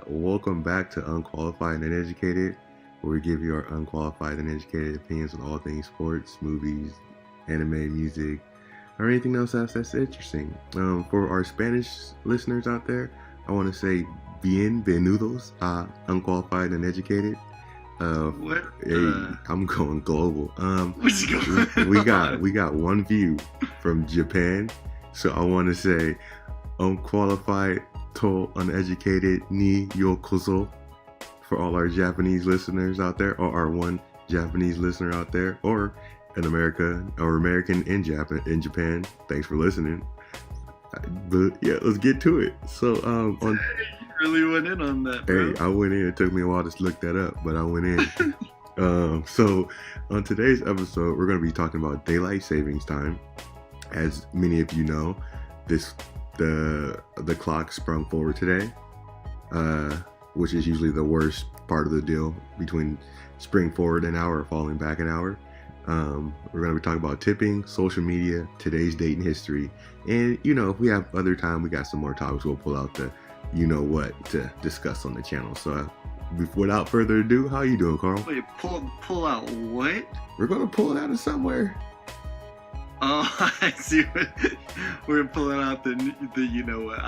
Welcome back to Unqualified and Uneducated, where we give you our unqualified and educated opinions on all things sports, movies, anime, music, or anything else that's interesting. For our Spanish listeners out there, I want to say bienvenidos a Unqualified and Educated. What? Hey, I'm going global. What's going we on? got one view from Japan, so I want to say unqualified to uneducated ni yokozo for all our Japanese listeners out there, or our one Japanese listener out there, or in America or American in Japan. Thanks for listening. But yeah, let's get to it. So on You really went in on that, bro. Hey, I went in. It took me a while to look that up, but I went in. So on today's episode, we're going to be talking about daylight savings time. As many of you know, the clock sprung forward today, which is usually the worst part of the deal between spring forward an hour or falling back an hour. We're going to be talking about tipping, social media, today's date in history, and if we have other time, we got some more topics. We'll pull out the what to discuss on the channel. So without further ado, how you doing, Carl? Wait, pull out what? We're going to pull it out of somewhere. Oh, I see. We're pulling out the you know what?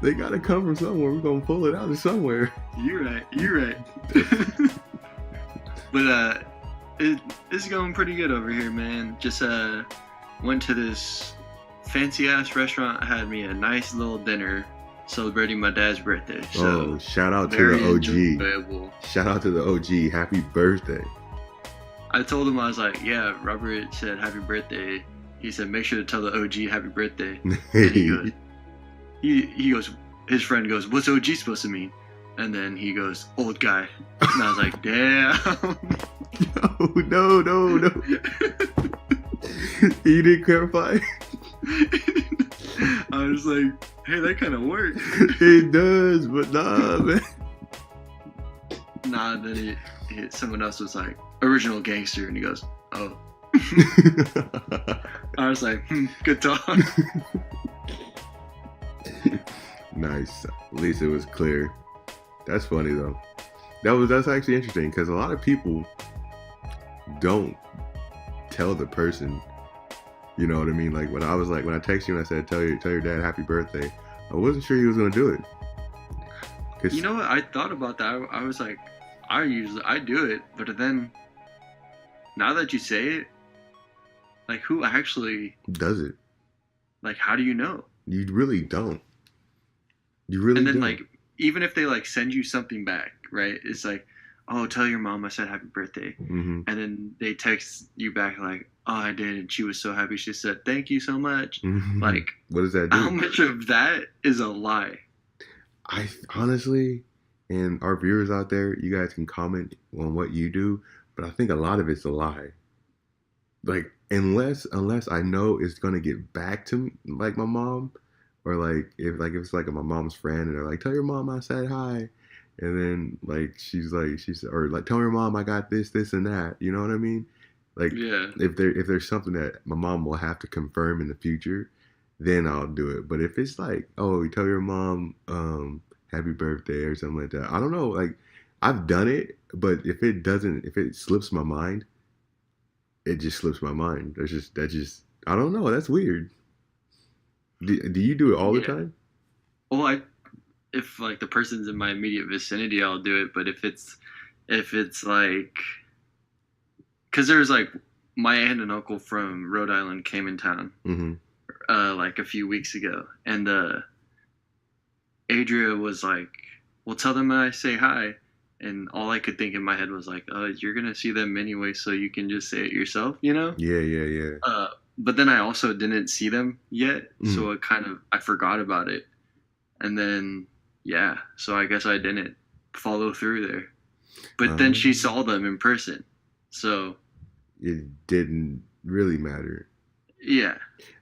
They got to come from somewhere. We're going to pull it out of somewhere. You're right. But it's going pretty good over here, man. Just went to this fancy ass restaurant. Had me a nice little dinner celebrating my dad's birthday. So shout out to very the OG. enjoyable. Shout out to the OG. Happy birthday. I told him, I was like, yeah, Robert said happy birthday. He said, make sure to tell the OG happy birthday. And he goes, his friend goes, what's OG supposed to mean? And then he goes, old guy. And I was like, damn. No. You didn't clarify? I was like, hey, that kind of works. It does, but nah, man. Nah, then someone else was like, original gangster. And he goes, oh. I was like, good talk. Nice. At least it was clear. That's funny though. That's actually interesting because a lot of people don't tell the person. You know what I mean? Like when I texted you and I said tell your dad happy birthday, I wasn't sure he was gonna do it. You know what? I thought about that. I was like, I do it, but then now that you say it, like who actually does it? Like how do you know? You really don't. You really don't. And then don't. like even if they like send you something back, right? It's like, oh, tell your mom I said happy birthday. Mm-hmm. And then they text you back like, oh, I did, and she was so happy. She said, thank you so much. Mm-hmm. Like, what does that do? How much of that is a lie? I honestly, and our viewers out there, you guys can comment on what you do, but I think a lot of it's a lie. Like, unless I know it's gonna get back to me, like my mom, or like if it's like my mom's friend, and they're like, tell your mom I said hi. And then like she's or like tell your mom I got this and that. You know what I mean? Like yeah. If there's something that my mom will have to confirm in the future, then I'll do it. But if it's like, oh, you tell your mom happy birthday or something like that, I don't know. Like I've done it, but if it slips my mind, it just slips my mind. That just I don't know. That's weird. Do you do it all the time? Well, if like the person's in my immediate vicinity, I'll do it. But if it's like, because there's like my aunt and uncle from Rhode Island came in town, like a few weeks ago, and Adria was like, "Well, tell them I say hi," and all I could think in my head was like, "You're gonna see them anyway, so you can just say it yourself," you know? Yeah. But then I also didn't see them yet, so I forgot about it, and then. Yeah, so I guess I didn't follow through there. But then she saw them in person, so... It didn't really matter. Yeah.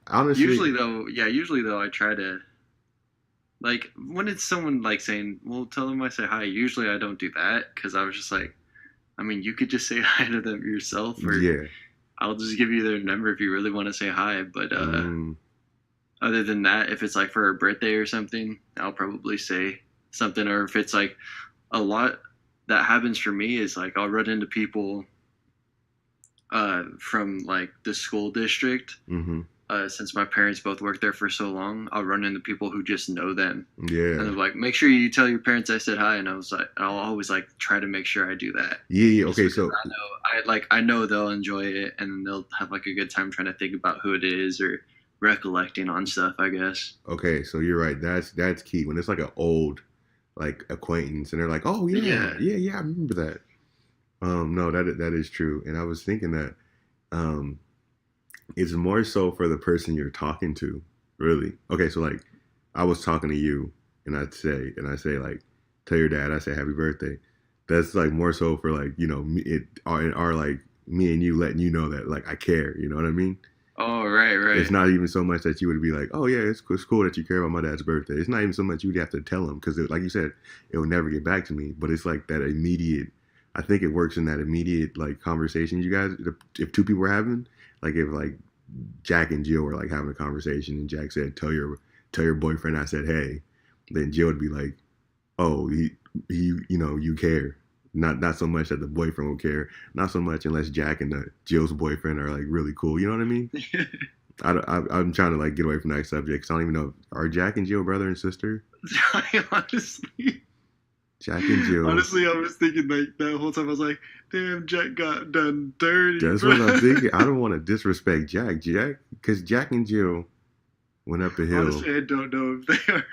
Honestly... Usually though, I try to... Like, when it's someone, like, saying, well, tell them I say hi, usually I don't do that, because I was just like, I mean, you could just say hi to them yourself, or I'll just give you their number if you really want to say hi, but... Other than that, if it's like for her birthday or something, I'll probably say something. Or if it's like a lot that happens for me is like I'll run into people from like the school district. Mm-hmm. Since my parents both worked there for so long, I'll run into people who just know them, and Yeah. they're like, "Make sure you tell your parents I said hi." And I was like, I'll always like try to make sure I do that, Yeah, yeah. just Okay, because so I know they'll enjoy it, and they'll have like a good time trying to think about who it is or recollecting on stuff, I guess. okay, so you're right. That's key when it's like an old like acquaintance, and they're like, "Oh yeah, Yeah, yeah, yeah, I remember that." No, that is true, and I was thinking that um, it's more so for the person you're talking to, really. Okay, so like, I was talking to you, and I say like, tell your dad, I say happy birthday. That's like more so for like are like me and you letting you know that like I care. You know what I mean? oh right, It's right. not even so much that you would be like, oh yeah, it's cool that you care about my dad's birthday. It's not even so much you'd have to tell him because, like you said, it will never get back to me. But it's like that immediate. I think it works in that immediate like conversation you guys. If two people are having, like if like Jack and Jill were like having a conversation and Jack said, tell your boyfriend I said hey," then Jill would be like, oh he you know you care. Not so much that the boyfriend will care. Not so much unless Jack and Jill's boyfriend are like really cool. You know what I mean? I'm trying to like get away from that subject. 'Cause I don't even know, are Jack and Jill brother and sister? honestly, Jack and Jill. honestly, I was thinking like that whole time. I was like, "Damn, Jack got done dirty, That's bro." what I'm thinking. I don't want to disrespect Jack, because Jack and Jill went up the hill Honestly, I don't know if they are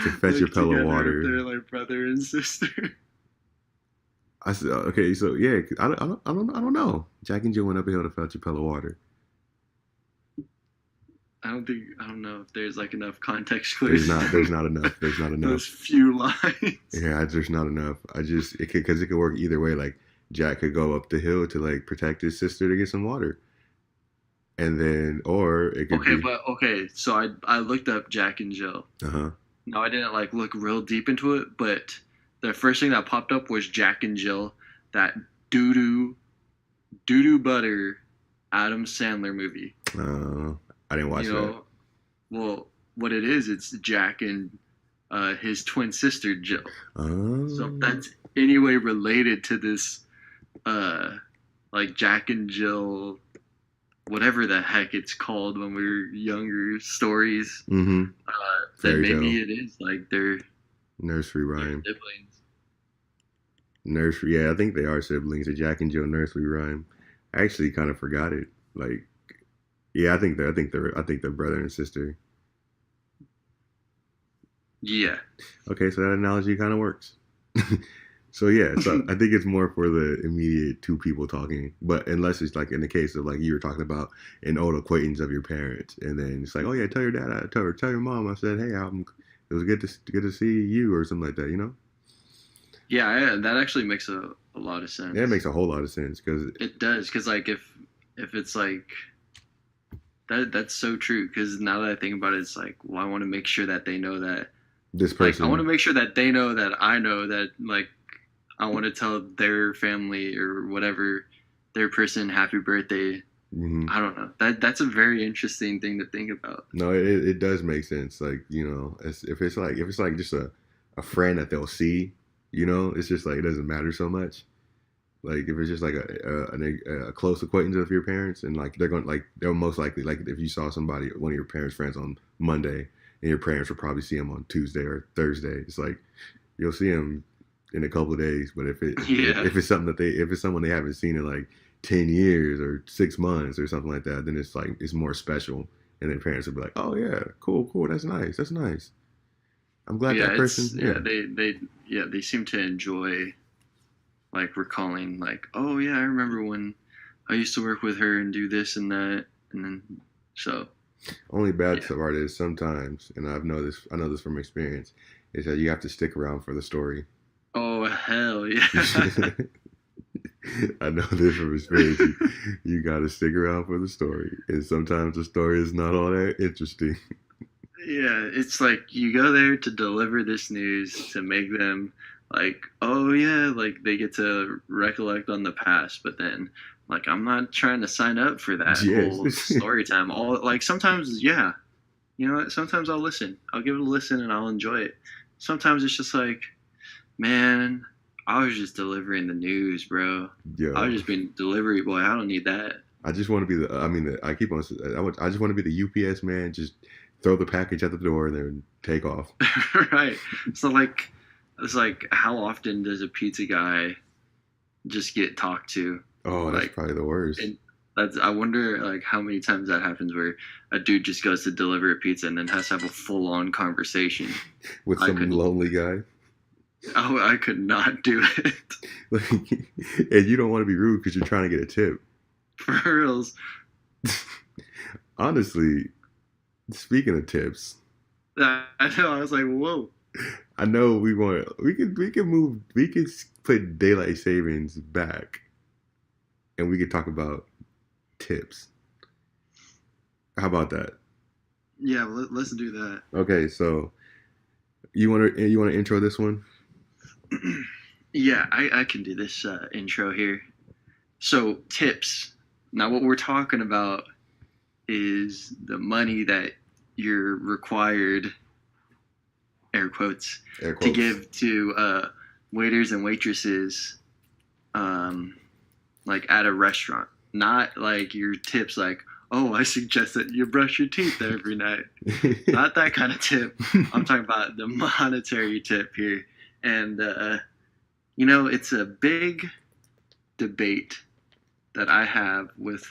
to fetch a like pail of together, if water. they're like brother and sister. I said, okay, so yeah, I don't know. Jack and Jill went up a hill to fetch a pail of water. I don't know if there's like enough context clues. There's not enough. There's not enough. Those few lines. Yeah, there's not enough. Because it could work either way. Like Jack could go up the hill to like protect his sister to get some water, and then or it could Okay, be, but okay, so I looked up Jack and Jill. uh-huh. No, I didn't like look real deep into it, but the first thing that popped up was Jack and Jill, that doo doo butter Adam Sandler movie. I didn't watch You that. know, well, what it is, it's Jack and his twin sister Jill. So if Oh, that's any way related to this, uh, like Jack and Jill, whatever the heck it's called when we were younger, stories, mm-hmm. then Fairy tale, maybe it is like nursery they're rhyme, siblings. nursery. Yeah, I think they are siblings. The Jack and Jill nursery rhyme. I actually kind of forgot it. Like, yeah, I think they're brother and sister. Yeah, Okay, so that analogy kind of works. So yeah, so I think it's more for the immediate two people talking, but unless it's like in the case of like you were talking about an old acquaintance of your parents, and then it's like, oh yeah, tell your dad, tell your mom, I said, hey, it was good to see you or something like that, you know? yeah, that actually makes a lot of Yeah, it sense. makes a whole lot of sense because It does, because like if it's like that's so true. Because now that I think about it, it's like, well, I want to make sure that they know that. this Like, I want to person, make sure that they know that I know that. Like, I want to tell their family or whatever their person happy birthday. hmm I don't know. That's a very interesting thing to think about. no, it does make sense. Like you know, if it's like just a friend that they'll see, you know, it's just like it doesn't matter so much. Like if it's just like a close acquaintance of your parents, and like they're most likely like if you saw somebody one of your parents' friends on Monday, and your parents will probably see them on Tuesday or Thursday. It's like you'll see them in a couple of days, but Yeah. if it's something that they if it's someone they haven't seen in like 10 years or 6 months or something like that, then it's like it's more special, and then parents will be like, oh yeah, cool, that's nice. I'm glad Yeah, that person, it's yeah. yeah, they seem to enjoy like recalling like, oh yeah, I remember when I used to work with her and do this and that, and then so Only bad yeah. part is sometimes, and I know this from experience, is that you have to stick around for the story. Oh hell yeah. I know this from experience. You got to stick around for the story, and sometimes the story is not all that interesting. Yeah, it's like you go there to deliver this news to make them like, oh yeah, like they get to recollect on the past, but then like I'm not trying to sign up for that Yes. whole story time. All like sometimes yeah, you know what? Sometimes I'll listen. I'll give it a listen and I'll enjoy it. Sometimes it's just like, man, I was just delivering the news, bro. I was Yo, just being delivery boy. I don't need that. I just want to be the. I mean, I keep on. I just want to be the UPS man. Just throw the package at the door and then take off. Right. So like, it's like, how often does a pizza guy just get talked to? Oh, that's Like, probably the worst. and that's I wonder like how many times that happens where a dude just goes to deliver a pizza and then has to have a full on conversation. With I some could lonely guy. oh I could not do it. Like, and you don't want to be rude because you're trying to get a tip. For reals. Honestly, speaking of tips, I know. I was like, whoa. I know we can put daylight savings back, and we could talk about tips. How about that? Yeah, let's do that. Okay, so you want to intro this one? Yeah, I can do this intro here. So tips. Now, what we're talking about is the money that you're required, air quotes, Air to quotes. give to waiters and waitresses, like at a restaurant. Not like your tips, like, oh, I suggest that you brush your teeth every night. Not that kind of tip. I'm talking about the monetary tip here. And, it's a big debate that I have with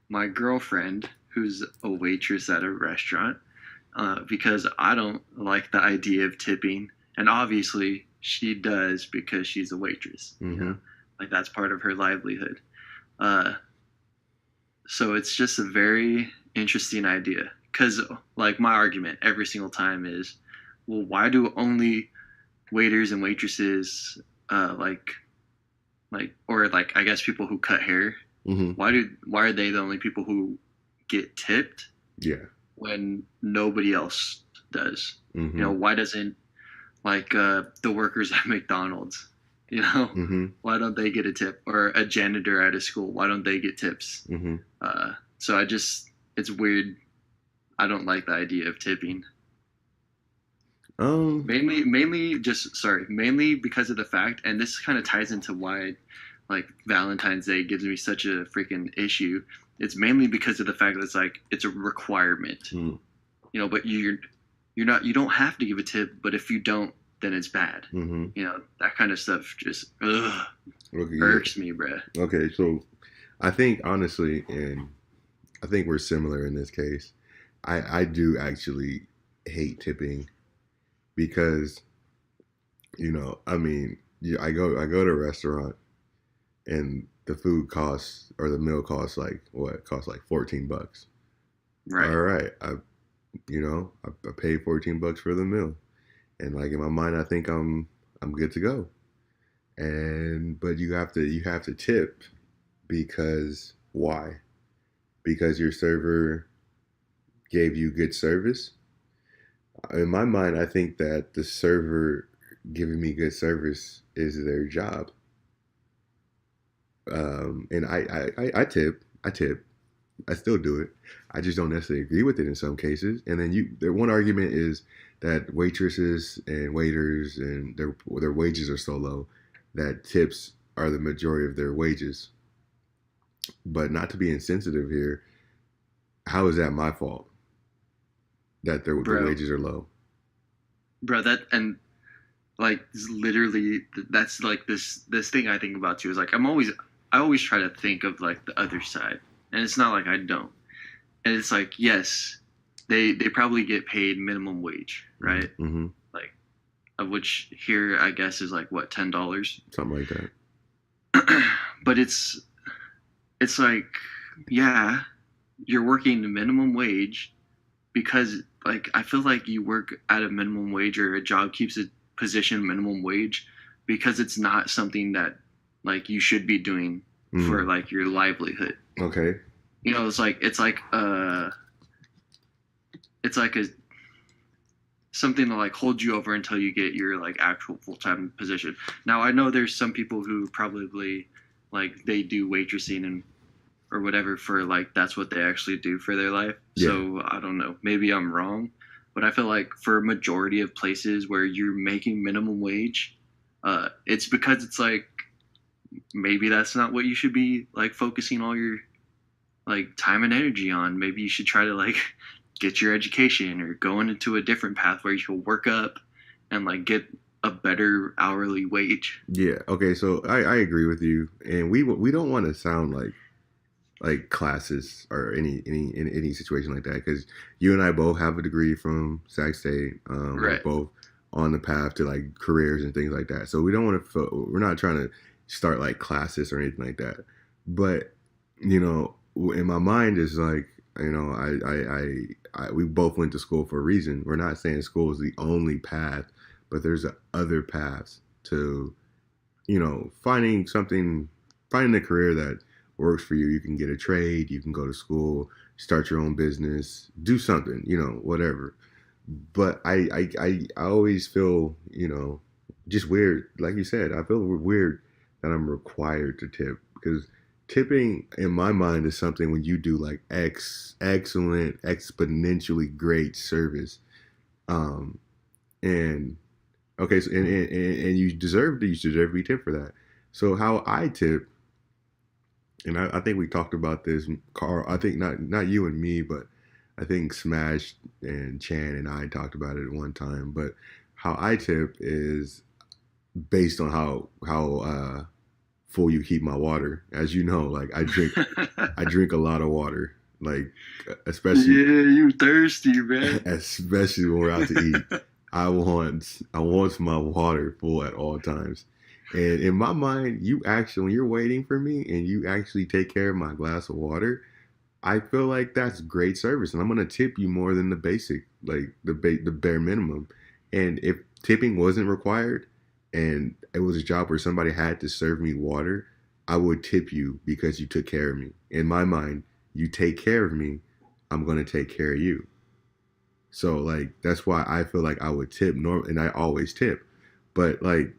my girlfriend, who's a waitress at a restaurant, because I don't like the idea of tipping. And obviously, she does because she's a waitress. Mm-hmm. Like, that's part of her livelihood. Uh, so it's just a very interesting idea. Because, like, my argument every single time is, well, why do only waiters and waitresses, or like I guess people who cut hair, Mm-hmm. why are they the only people who get tipped Yeah. when nobody else does? Mm-hmm. Why doesn't like the workers at McDonald's? Mm-hmm. Why don't they get a tip? Or a janitor at a school, why don't they get tips? Mm-hmm. So it's weird. I don't like the idea of tipping. Mainly because of the fact, and this kind of ties into why like Valentine's Day gives me such a freaking issue. It's mainly because of the fact that it's like it's a requirement. Mm. But you don't have to give a tip, but if you don't, then it's bad. Mm-hmm. That kind of stuff just Okay, irks me, bruh. Okay, so I think honestly, and I think we're similar in this case. I do actually hate tipping because I mean, I go to a restaurant and the food costs or the meal costs like what? Costs like $14. Right. All right, I paid $14 for the meal, and like in my mind, I think I'm good to go. And but you have to tip because why? Because your server gave you good service. In my mind, I think that the server giving me good service is their job. And I tip, I still do it. I just don't necessarily agree with it in some cases. And then the one argument is that waitresses and waiters and their wages are so low that tips are the majority of their wages. But not to be insensitive here, how is that my fault that their wages are low? Bro, that and like literally that's like this thing I think about too is like I always try to think of like the other side, and it's not like I don't. And it's like, yes, they probably get paid minimum wage, right? Mm-hmm. Like, of which here I guess is like what, $10, something like that. But it's like, yeah, you're working the minimum wage because like I feel like you work at a minimum wage or a job keeps a position minimum wage because it's not something that like you should be doing for like your livelihood. Okay. It's like a something to like hold you over until you get your like actual full-time position. Now I know there's some people who probably like they do waitressing or whatever for like that's what they actually do for their life. Yeah. So I don't know. Maybe I'm wrong, but I feel like for a majority of places where you're making minimum wage, it's because it's like maybe that's not what you should be like focusing all your like time and energy on. Maybe you should try to like get your education or going into a different path where you can work up and like get a better hourly wage. Yeah. Okay. So I agree with you, and we don't want to sound like classes or any situation like that, because you and I both have a degree from Sac State. We're Right. both on the path to like careers and things like that. So we don't want to. We're not trying to start like classes or anything like that. But you know, in my mind is like, you know, we both went to school for a reason. We're not saying school is the only path, but there's other paths to, you know, finding a career that works for you. You can get a trade, you can go to school, start your own business, do something, you know, whatever. But I always feel, you know, just weird. Like you said, I feel weird that I'm required to tip, because tipping in my mind is something when you do like excellent, exponentially great service. Um, and okay, so and you deserve to be tipped for that. So how I tip, and I think we talked about this, Carl. I think not you and me, but I think Smash and Chan and I talked about it at one time. But how I tip is based on how full you keep my water. As you know, like I drink a lot of water, like especially Yeah, you thirsty, man. especially when we're out to eat. I want my water full at all times. And in my mind, you actually, when you're waiting for me and you actually take care of my glass of water, I feel like that's great service, and I'm gonna tip you more than the basic, like the bare minimum. And if tipping wasn't required, and it was a job where somebody had to serve me water, I would tip you because you took care of me. In my mind, you take care of me, I'm gonna take care of you. So like that's why I feel like I would tip norm, and I always tip. But like,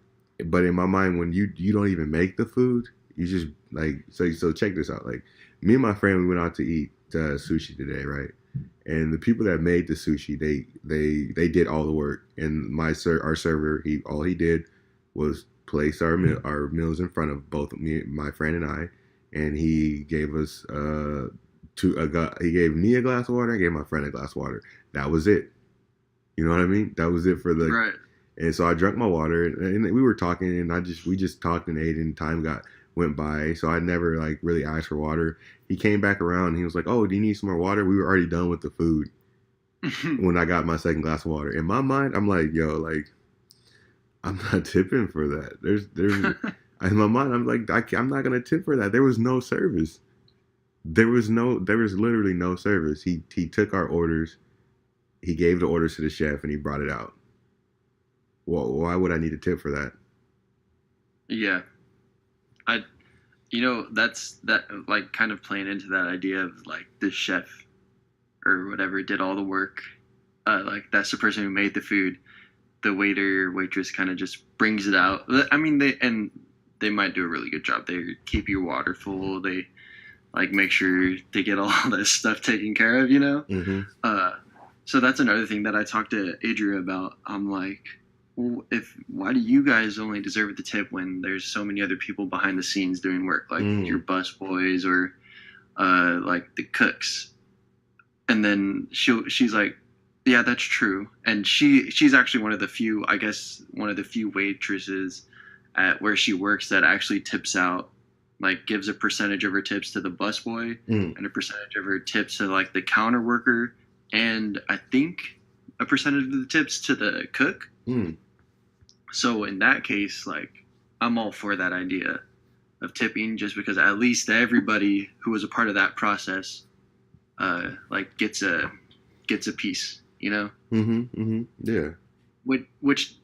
but in my mind, when you don't even make the food, you just like, so check this out. Like me and my friend, we went out to eat sushi today, right? And the people that made the sushi, they did all the work. And our server, he did was place our meals in front of both me, my friend, and I, and he gave us he gave me a glass of water, and gave my friend a glass of water. That was it. You know what I mean? That was it for the. Right. And so I drank my water, and we were talking, and we just talked and ate, and time went by. So I never like really asked for water. He came back around, and he was like, "Oh, do you need some more water?" We were already done with the food when I got my second glass of water. In my mind, I'm like, "Yo, like, I'm not tipping for that." There's in my mind, I'm like, I'm not gonna tip for that. There was no service. There was literally no service. He took our orders, he gave the orders to the chef, and he brought it out. Well, why would I need a tip for that? Yeah. I that's that like kind of playing into that idea of like the chef or whatever did all the work. Like that's the person who made the food. The waiter or waitress kind of just brings it out. I mean, they might do a really good job. They keep your water full. They like make sure they get all that stuff taken care of. Mm-hmm. So that's another thing that I talked to Adria about. I'm like, well, why do you guys only deserve the tip when there's so many other people behind the scenes doing work, like your bus boys or like the cooks? And then she's like, yeah, that's true. And she's actually one of the few, I guess, one of the few waitresses at where she works that actually tips out, like gives a percentage of her tips to the busboy and a percentage of her tips to like the counter worker, and I think a percentage of the tips to the cook. So in that case, like I'm all for that idea of tipping, just because at least everybody who was a part of that process, like gets a piece, you know? Yeah. Which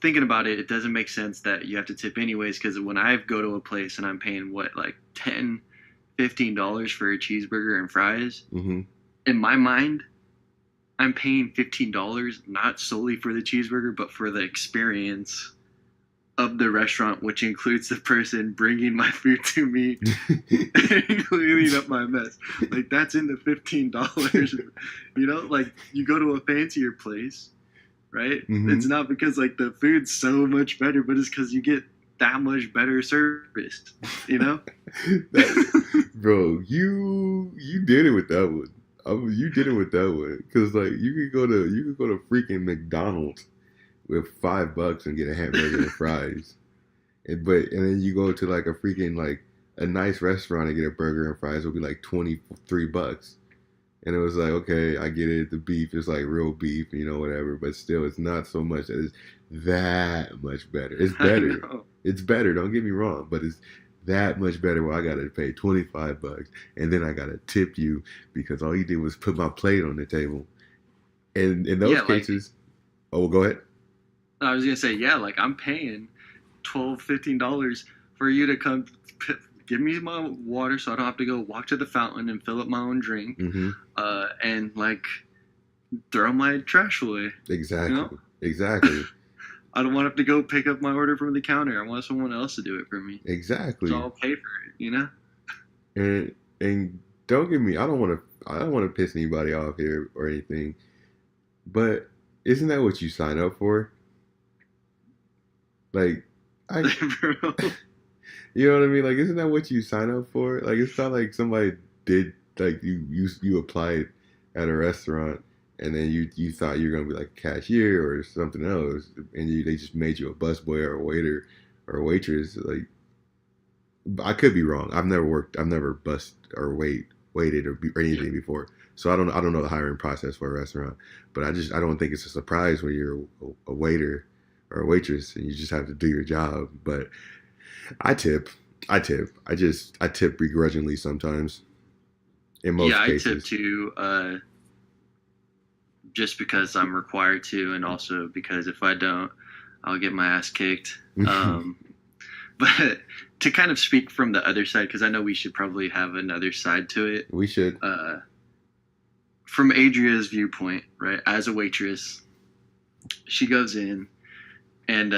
thinking about it, it doesn't make sense that you have to tip anyways, because when I go to a place and I'm paying what, like $10-15 for a cheeseburger and fries, in my mind, I'm paying $15 not solely for the cheeseburger, but for the experience of the restaurant, which includes the person bringing my food to me and cleaning up my mess. Like, that's in the $15. You know, like, you go to a fancier place, right? Mm-hmm. It's not because, like, the food's so much better, but it's because you get that much better service, you know? Bro, you did it with that one. You did it with that one because like you could go to freaking McDonald's with $5 and get a hamburger and fries, and then you go to like a freaking like a nice restaurant and get a burger and fries will be like $23, and it was like okay, I get it. The beef is like real beef, whatever, but still, it's not so much that it's that much better. It's better. It's better. Don't get me wrong, but it's that much better where I gotta pay $25 and then I gotta tip you because all you did was put my plate on the table. And in those cases, oh, go ahead. I was gonna say, yeah, like I'm paying $12-15 for you to come give me my water so I don't have to go walk to the fountain and fill up my own drink, and like throw my trash away. Exactly. You know? Exactly. I don't want to have to go pick up my order from the counter. I want someone else to do it for me. Exactly. So I'll pay for it, And don't get me. I don't want to piss anybody off here or anything. But isn't that what you sign up for? Like, you know what I mean? Like, isn't that what you sign up for? Like, it's not like somebody did like you applied at a restaurant. And then you thought you were gonna be like a cashier or something else, and they just made you a busboy or a waiter or a waitress. Like, I could be wrong. I've never bussed or waited or anything before, so I don't know the hiring process for a restaurant. But I don't think it's a surprise when you're a waiter or a waitress and you just have to do your job. But I tip. I tip begrudgingly sometimes. In most cases. I tip too. Just because I'm required to, and also because if I don't, I'll get my ass kicked. But to kind of speak from the other side, because I know we should probably have another side to it. We should. From Adria's viewpoint, right, as a waitress, she goes in and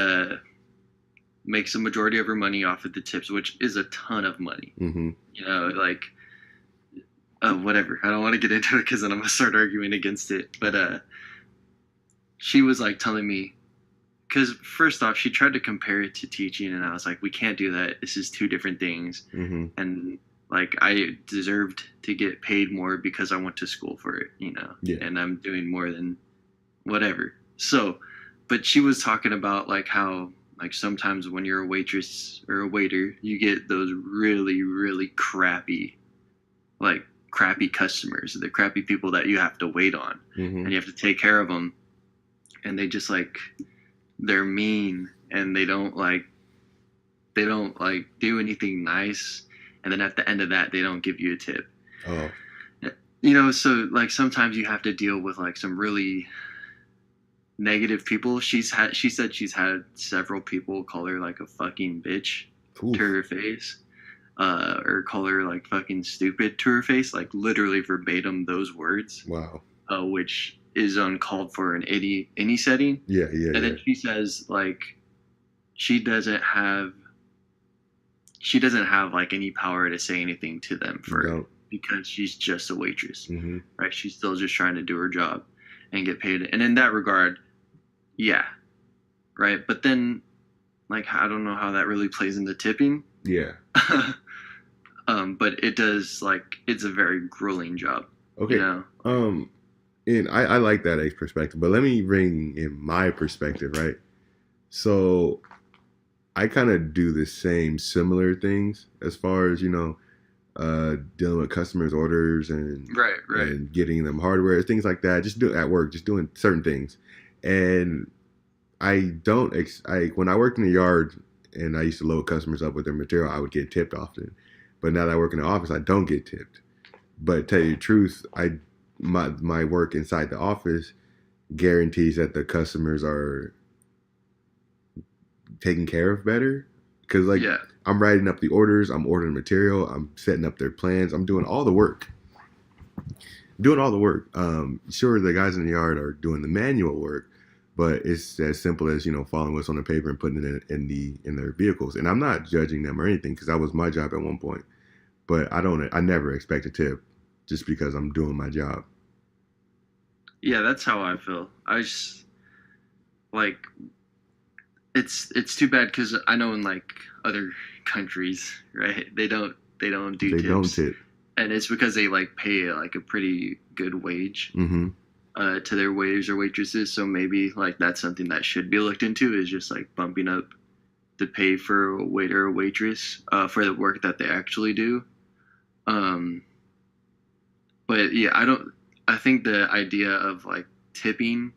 makes a majority of her money off of the tips, which is a ton of money. Mm-hmm. Like... whatever. I don't want to get into it because then I'm going to start arguing against it. But she was like telling me, because first off, she tried to compare it to teaching, and I was like, we can't do that. This is two different things. Mm-hmm. And like, I deserved to get paid more because I went to school for it, Yeah. And I'm doing more than whatever. So, but she was talking about like how, like sometimes when you're a waitress or a waiter, you get those really, really crappy customers, the crappy people that you have to wait on, and you have to take care of them, and they just like they're mean and they don't do anything nice, and then at the end of that they don't give you a tip. So like sometimes you have to deal with like some really negative people. She said she's had several people call her like a fucking bitch to her face. Or call her like fucking stupid to her face, like literally verbatim those words. Wow. Which is uncalled for in any setting. Yeah. And then she says like she doesn't have like any power to say anything to them because she's just a waitress, right? She's still just trying to do her job and get paid. And in that regard, yeah, right. But then, like, I don't know how that really plays into tipping. Yeah. But it does, like, it's a very grueling job. Okay. And I like that perspective, but let me bring in my perspective, right? So I kind of do the similar things as far as, dealing with customers' orders and right. and getting them hardware, things like that. Just do at work, just doing certain things. And when I worked in the yard and I used to load customers up with their material, I would get tipped often. But now that I work in the office, I don't get tipped. But tell you the truth, my work inside the office guarantees that the customers are taken care of better. Because I'm writing up the orders, I'm ordering material, I'm setting up their plans, I'm doing all the work. Sure, the guys in the yard are doing the manual work, but it's as simple as following what's on the paper and putting it in their vehicles. And I'm not judging them or anything because that was my job at one point. But I never expect a tip just because I'm doing my job. Yeah, that's how I feel. I just like it's too bad because I know in like other countries, right? They don't do They don't tips, tip. and it's because they like pay like a pretty good wage Mm-hmm. to their waiters or waitresses. So maybe like that's something that should be looked into is just like bumping up the pay for a waiter or waitress for the work that they actually do. Um, but yeah, I don't. I think the idea of like tipping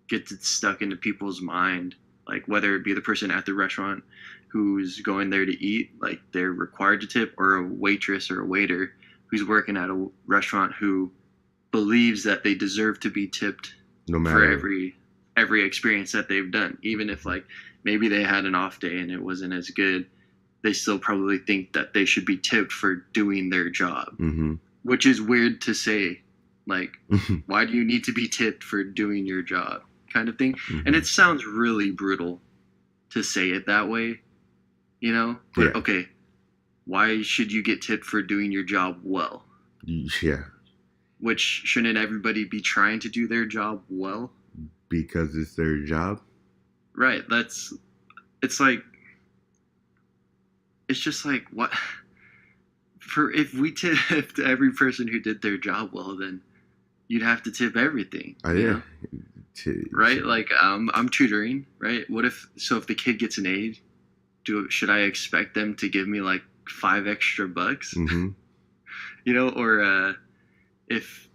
gets it stuck into people's mind, like whether it be the person at the restaurant who's going there to eat, like they're required to tip, or a waitress or a waiter who's working at a restaurant who believes that they deserve to be tipped No for matter. every experience that they've done, even if like maybe they had an off day and it wasn't as good, they still probably think that they should be tipped for doing their job, Mm-hmm. which is weird to say. Like, why do you need to be tipped for doing your job, kind of thing? Mm-hmm. And it sounds really brutal to say it that way, you know? But Yeah. okay, why should you get tipped for doing your job well? Yeah. Which shouldn't everybody be trying to do their job well? Because it's their job. Right. It's like, it's just like, what? For if we tipped every person who did their job well, then you'd have to tip everything. Yeah. Right? Like I'm tutoring, right? What if if the kid gets an A, should I expect them to give me like $5 extra? Mm-hmm. Or if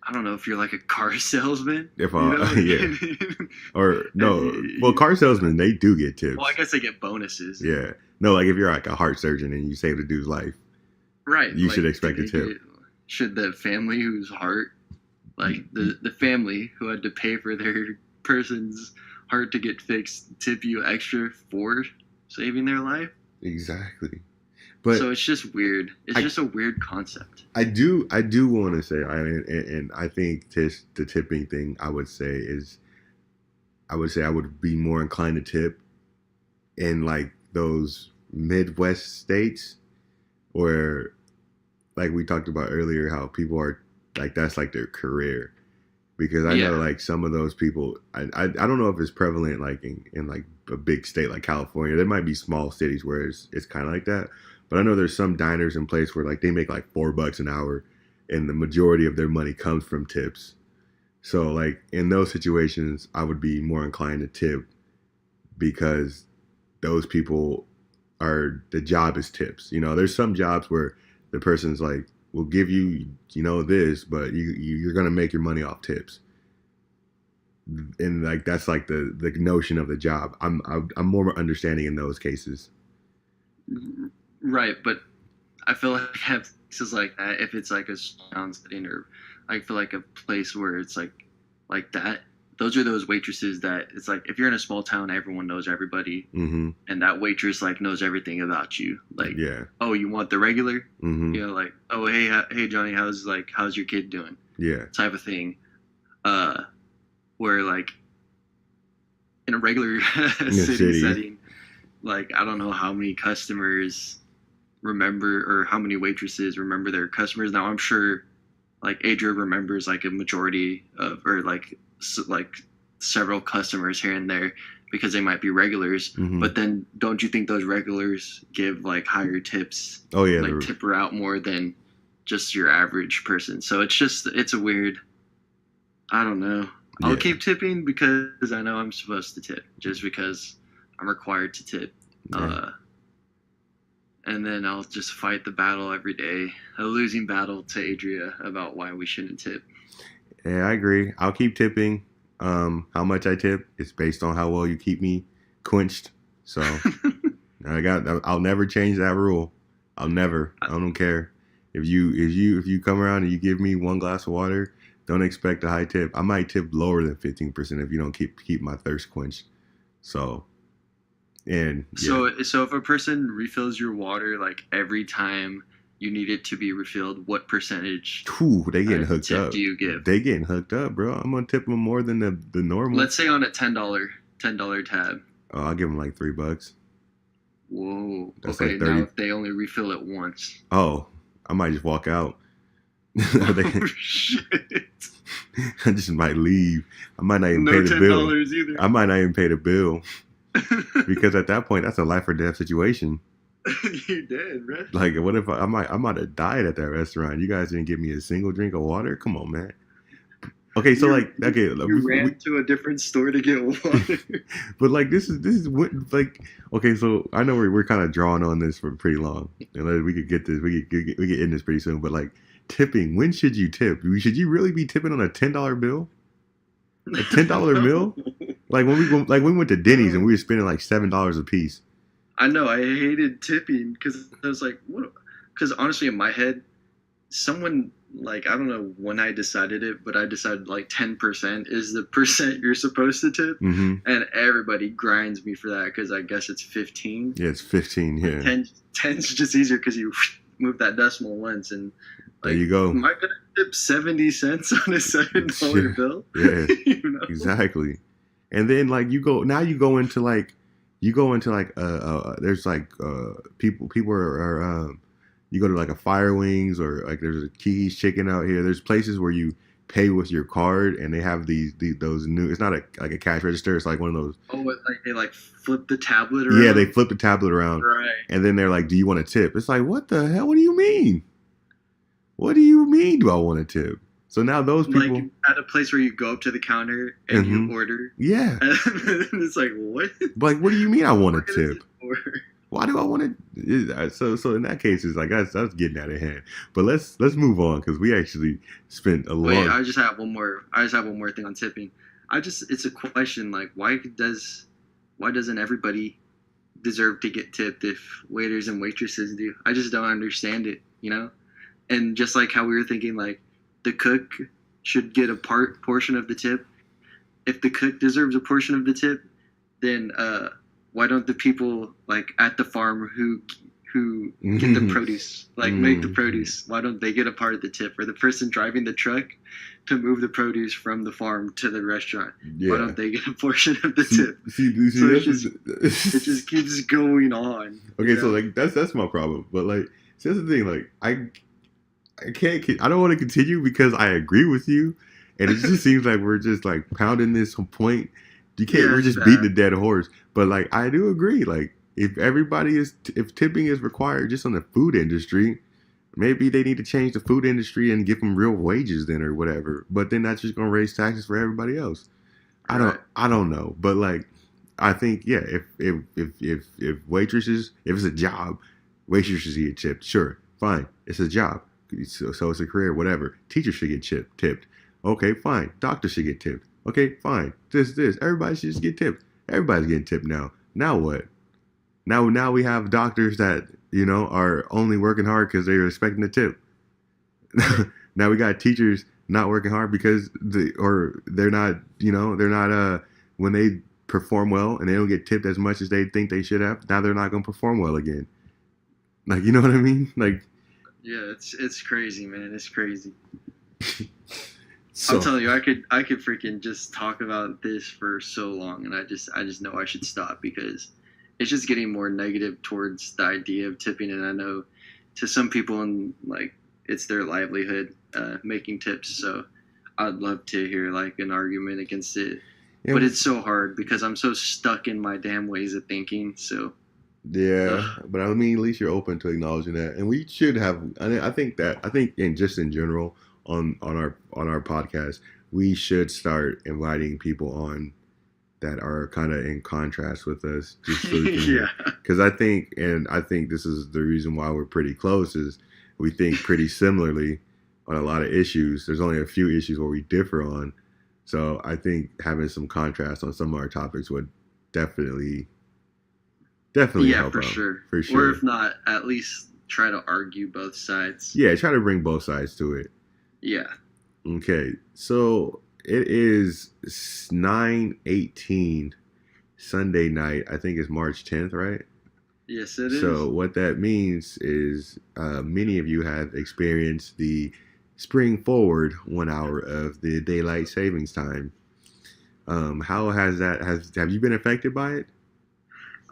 I don't know, if you're like a car salesman. If yeah. Or no, well, car salesmen, they do get tips. Well, I guess they get bonuses. Yeah. No, like if you're like a heart surgeon and you save a dude's life, right? You should expect a tip. Should the family whose heart, like the family who had to pay for their person's heart to get fixed, tip you extra for saving their life? Exactly. But so it's just weird. It's just a weird concept. I do want to say, and I think the tipping thing, I would say I would be more inclined to tip in like those Midwest states where, like we talked about earlier, how people are like, that's like their career. Because I know like some of those people, I don't know if it's prevalent like in like a big state like California. There might be small cities where it's kind of like that. But I know there's some diners in place where like they make like $4 an hour, and the majority of their money comes from tips. So like in those situations, I would be more inclined to tip because those people the job is tips. There's some jobs where the person's like, we'll give you this, but you're gonna make your money off tips. And like that's like the notion of the job. I'm more understanding in those cases. Right, but I feel like places like that, if it's like a town setting, or I feel like a place where it's like that, those are those waitresses that it's like if you're in a small town, everyone knows everybody, mm-hmm. and that waitress like knows everything about you. Like, yeah, oh, you want the regular? Mm-hmm. Like, oh, hey Johnny, how's your kid doing? Yeah, type of thing. Where like in a regular city setting, like I don't know how many customers remember, or how many waitresses remember their customers. Now I'm sure like Adria remembers like a majority of, or like several customers here and there because they might be regulars. Mm-hmm. But then don't you think those regulars give like higher tips? Oh yeah, like tip her out more than just your average person. So it's a weird, I don't know. I'll keep tipping because I know I'm supposed to tip, just because I'm required to tip. Yeah. And then I'll just fight the battle every day, a losing battle to Adria about why we shouldn't tip. Yeah, I agree. I'll keep tipping. How much I tip is based on how well you keep me quenched. So I'll never change that rule. I don't care. If you come around and you give me one glass of water, don't expect a high tip. I might tip lower than 15% if you don't keep my thirst quenched. So, and so if a person refills your water like every time you need it to be refilled, what percentage Whew, they getting hooked tip up. do you give? They getting hooked up, bro. I'm gonna tip them more than the normal. Let's say on a $10 tab. Oh, I'll give them like $3. Whoa. That's Okay, like now 30. if they only refill it once. Oh, I might just walk out. Oh shit. I just might leave. I might not even No pay the bill. $10 either. I might not even pay the bill because at that point, that's a life or death situation. You dead, bro. Like, what if I might have died at that restaurant? You guys didn't give me a single drink of water. Come on, man. Okay, so You ran to a different store to get water. but like this is what like okay. So I know we're kind of drawing on this for pretty long, and we could get this. We could end this pretty soon. But like tipping, when should you tip? Should you really be tipping on a $10 bill? A $10 meal? Like when we went to Denny's and we were spending like $7 a piece. I know. I hated tipping because I was like, what? Because honestly, in my head, someone like I don't know when I decided it, but I decided like 10% is the percent you're supposed to tip, and everybody grinds me for that because I guess it's 15. Yeah, it's 15. Yeah, 10's just easier because you move that decimal once and. Like, there you go. Am I gonna tip 70 cents on a $7 bill? Yeah, you know? Exactly. And then like you go into like there's like people are you go to like a Fire Wings or like there's a Keys Chicken out here. There's places where you pay with your card and they have those new. It's not like a cash register. It's like one of those. Oh, like they like flip the tablet around. Yeah, they flip the tablet around. Right. And then they're like, "Do you want to tip?" It's like, what the hell? What do you mean? What do you mean? Do I want to tip? So now those people like at a place where you go up to the counter and you order. Yeah. And it's like what? Like, what do you mean I want to tip? Why do I want to? So in that case, it's like that's getting out of hand. But let's move on because we actually spent a long. Wait, I just have one more thing on tipping. It's a question like why doesn't everybody deserve to get tipped if waiters and waitresses do? I just don't understand it, you know. And just like how we were thinking, like the cook should get a portion of the tip. If the cook deserves a portion of the tip, then why don't the people like at the farm who get the produce, like make the produce, why don't they get a part of the tip? Or the person driving the truck to move the produce from the farm to the restaurant, why don't they get a portion of the tip? So it just keeps going on. Okay, so like that's my problem. But like, see, that's the thing. Like I don't want to continue because I agree with you, and it just seems like we're just like pounding this point. You can't. Yeah, we're just beating a dead horse. But like, I do agree. Like, if tipping is required just on the food industry, maybe they need to change the food industry and give them real wages then or whatever. But then that's just gonna raise taxes for everybody else. I don't know. But like, I think if waitresses, if it's a job, waitresses get tipped. Sure, fine, it's a job. So it's a career, whatever. Teachers should get tipped. Okay, fine. Doctors should get tipped. Okay, fine. This. Everybody should just get tipped. Everybody's getting tipped now. Now what? Now we have doctors that, are only working hard because they're expecting a tip. Now we got teachers not working hard because they're not, when they perform well and they don't get tipped as much as they think they should have, now they're not going to perform well again. Like, you know what I mean? Like, yeah, it's crazy, man. It's crazy. So, I'm telling you, I could freaking just talk about this for so long, and I just know I should stop because it's just getting more negative towards the idea of tipping. And I know to some people, like it's their livelihood making tips. So I'd love to hear like an argument against it, but it's so hard because I'm so stuck in my damn ways of thinking. So. Yeah, but I mean, at least you're open to acknowledging that, and we should have. I think in general on our podcast, we should start inviting people on that are kind of in contrast with us, just so yeah. Because I think this is the reason why we're pretty close is we think pretty similarly on a lot of issues. There's only a few issues where we differ on, so I think having some contrast on some of our topics would definitely yeah, help for out. Sure. For sure. Or if not, at least try to argue both sides. Yeah, try to bring both sides to it. Yeah. Okay, so it is 9/18 Sunday night. I think it's March 10th, right? Yes, it So is. what that means is many of you have experienced the spring forward 1 hour of the daylight savings time. How has that has have you been affected by it?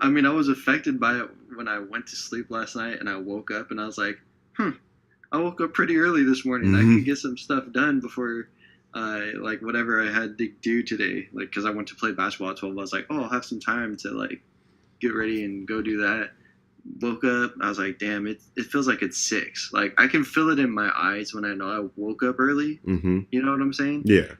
I mean, I was affected by it when I went to sleep last night and I woke up and I was like, hmm, I woke up pretty early this morning. I could Mm-hmm. get some stuff done before, like whatever I had to do today. Like, cause I went to play basketball at 12. I was like, oh, I'll have some time to like get ready and go do that. Woke up. I was like, damn, it feels like it's 6. Like I can feel it in my eyes when I know I woke up early. Mm-hmm. You know what I'm saying? Yeah.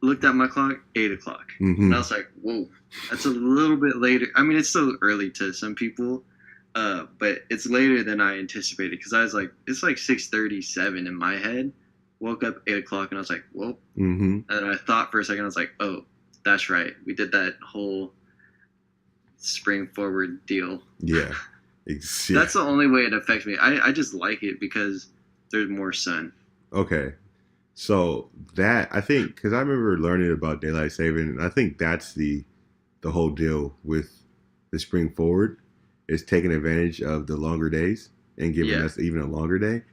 Looked at my clock, 8 o'clock. And I Mm-hmm. was like, whoa, that's a little bit later. I mean, it's still early to some people, but it's later than I anticipated because I was like, it's like 6:37 in my head. Woke up 8 o'clock and I was like, whoa. Mm-hmm. And I thought for a second, I was like, oh, that's right. We did that whole spring forward deal. Yeah. Yeah. That's the only way it affects me. I just like it because there's more sun. Okay. So that I think because I remember learning about daylight saving, and I think that's the whole deal with the spring forward is taking advantage of the longer days and giving Yeah. us even a longer day.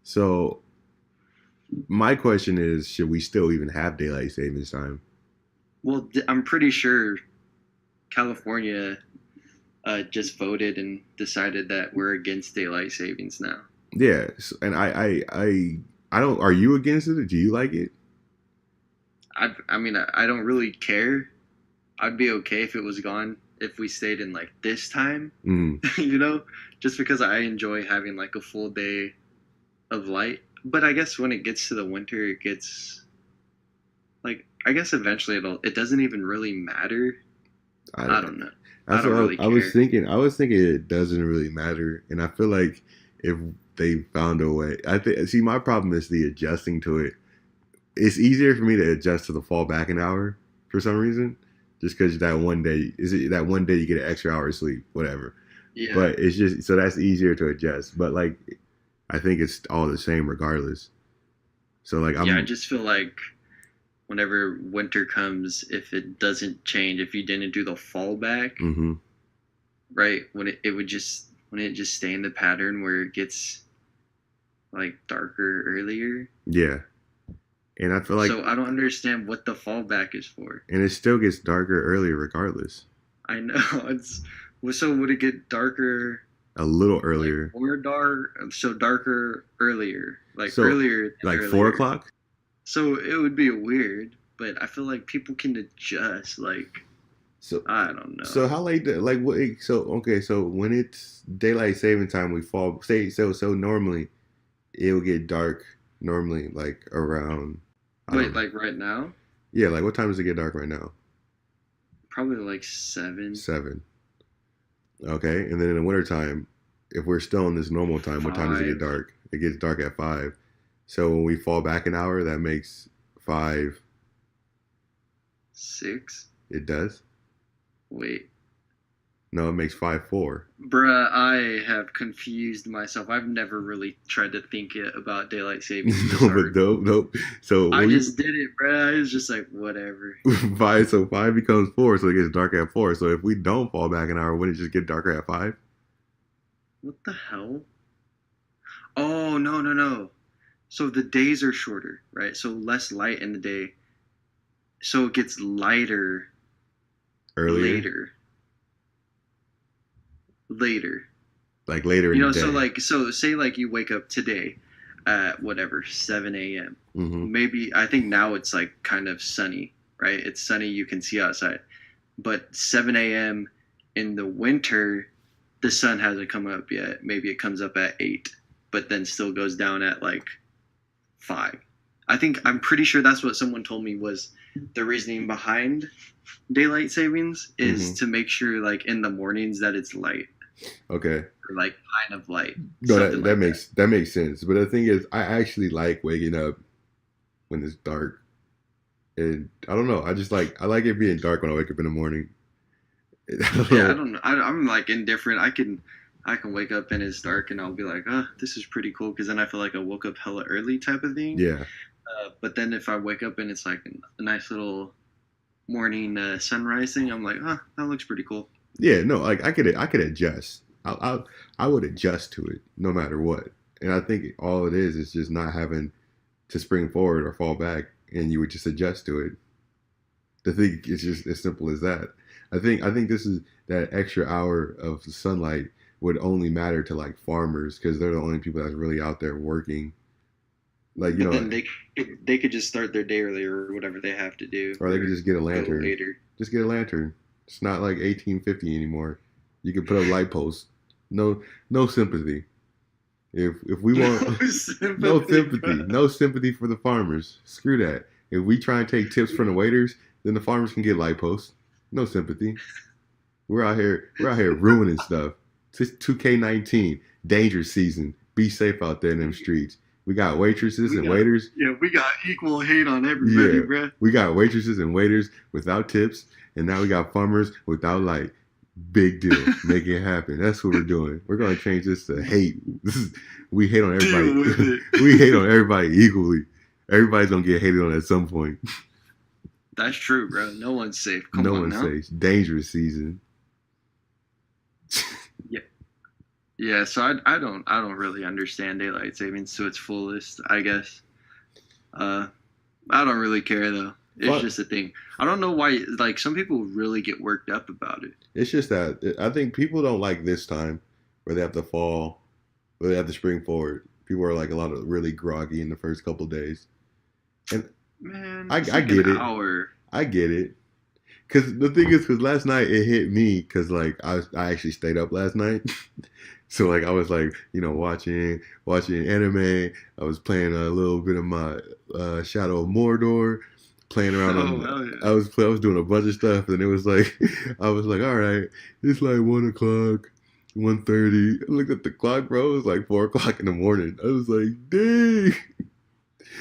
So my question is, should we still even have daylight savings time? Well, I'm pretty sure California just voted and decided that we're against daylight savings now. Yeah, and I don't. Are you against it? Or do you like it? I mean, I don't really care. I'd be okay if it was gone if we stayed in like this time, Mm, you know, just because I enjoy having like a full day of light. But I guess when it gets to the winter, it gets like I guess eventually it doesn't even really matter. I I don't know. I That's don't what really I was care. thinking. I was thinking it doesn't really matter, and I feel like if they found a way, I think. See, my problem is the adjusting to it. It's easier for me to adjust to the fall back an hour for some reason, just because that one day is it that one day you get an extra hour of sleep, whatever. Yeah. But it's just so that's easier to adjust. But like, I think it's all the same regardless. So like, Yeah, I I'm. just feel like whenever winter comes, if it doesn't change, if you didn't do the fallback, Mm-hmm. right, when it would just when it just stay in the pattern where it gets like darker earlier. Yeah, and I feel like, So I don't understand what the fallback is for. and it still gets darker earlier regardless. I know it's so would it get darker A little like earlier. more dark so darker earlier like So earlier than like four earlier. o'clock. So it would be weird, but I feel like people can adjust. Like So I don't know. so how late? Like what? So okay. So when it's daylight saving time, we fall. Say so normally it will get dark. Normally like around. I Wait, don't know. like right now? Yeah, like what time does it get dark right now? Probably like 7, 7. Okay, and then in the wintertime, if we're still in this normal time, what time does it get 5, dark? It gets dark at 5. So when we fall back an hour, that makes 5. 6. It does. Wait, No, it makes 5 4. bruh, I have confused myself. I've never really tried to think about daylight savings this No, but hard. nope. So I when just did it, bruh. I was just like, whatever. five, so 5 becomes 4, so it gets dark at 4. So if we don't fall back an hour, wouldn't it just get darker at 5? What the hell? Oh, no, no, no. So the days are shorter, right? So less light in the day. So it gets lighter Earlier, later. Later. like later in You the know, day. so like, so say like you wake up today at whatever, 7 a.m. Hmm. Maybe, I think now it's like kind of sunny, right? It's sunny, you can see outside. But 7 a.m. in the winter, the sun hasn't come up yet. Maybe it comes up at 8, but then still goes down at like 5. I'm pretty sure that's what someone told me was the reasoning behind daylight savings is to make sure like in the mornings that it's light Okay. or like kind of light, No, something that like that. makes sense. But the thing is, I actually like waking up when it's dark, and I don't know. I like it being dark when I wake up in the morning. I don't Yeah, I know. don't know. I'm like indifferent. I can wake up and it's dark and I'll be like, oh, this is pretty cool because then I feel like I woke up hella early type of thing. Yeah, But then if I wake up and it's like a nice little morning sunrise thing, I'm like, oh, that looks pretty cool. yeah. No, like I could adjust. I would adjust to it no matter what. And I think all it is just not having to spring forward or fall back, and you would just adjust to it. I think it's just as simple as that. I think this is that extra hour of sunlight would only matter to like farmers because they're the only people that's really out there working. Like But then they could just start their day earlier or whatever they have to do, or they could or just get a go lantern. later. Just get a lantern. It's not like 1850 anymore. You can put up light posts. No, no sympathy. If we want no sympathy, no sympathy for the farmers. Screw that. If we try and take tips from the waiters, then the farmers can get light posts. No sympathy. We're out here ruining stuff. It's 2K19, danger season. Be safe out there in them streets. We got waitresses and waiters. Yeah, we got equal hate on everybody, Yeah, bruh. we got waitresses and waiters without tips, and now we got farmers without light. Big deal. Make it happen. That's what we're doing. We're gonna change this to hate. We hate on Deal with everybody. it. We hate on everybody equally. Everybody's gonna get hated on at some point. That's true, bro. No one's safe. Come No on one now. says dangerous season. Yeah, yeah. So I don't really understand daylight savings to its fullest. I guess. I don't really care though. It's But just a thing. I don't know why. Like some people really get worked up about it. it's just that I think people don't like this time where they have to fall, where they have to spring forward. People are like a lot of really groggy in the first couple days, and Man, I it's like get an it. hour. I get it. Cause the thing is, cause last night it hit me, cause like I actually stayed up last night, so like I was like watching anime. I was playing a little bit of my Shadow of Mordor, playing around Oh, on. hell yeah. I was doing a bunch of stuff, and it was like I was like, all right, it's like 1 o'clock, 1:30. I looked at the clock, bro. It was like 4 o'clock in the morning. I was like, dang.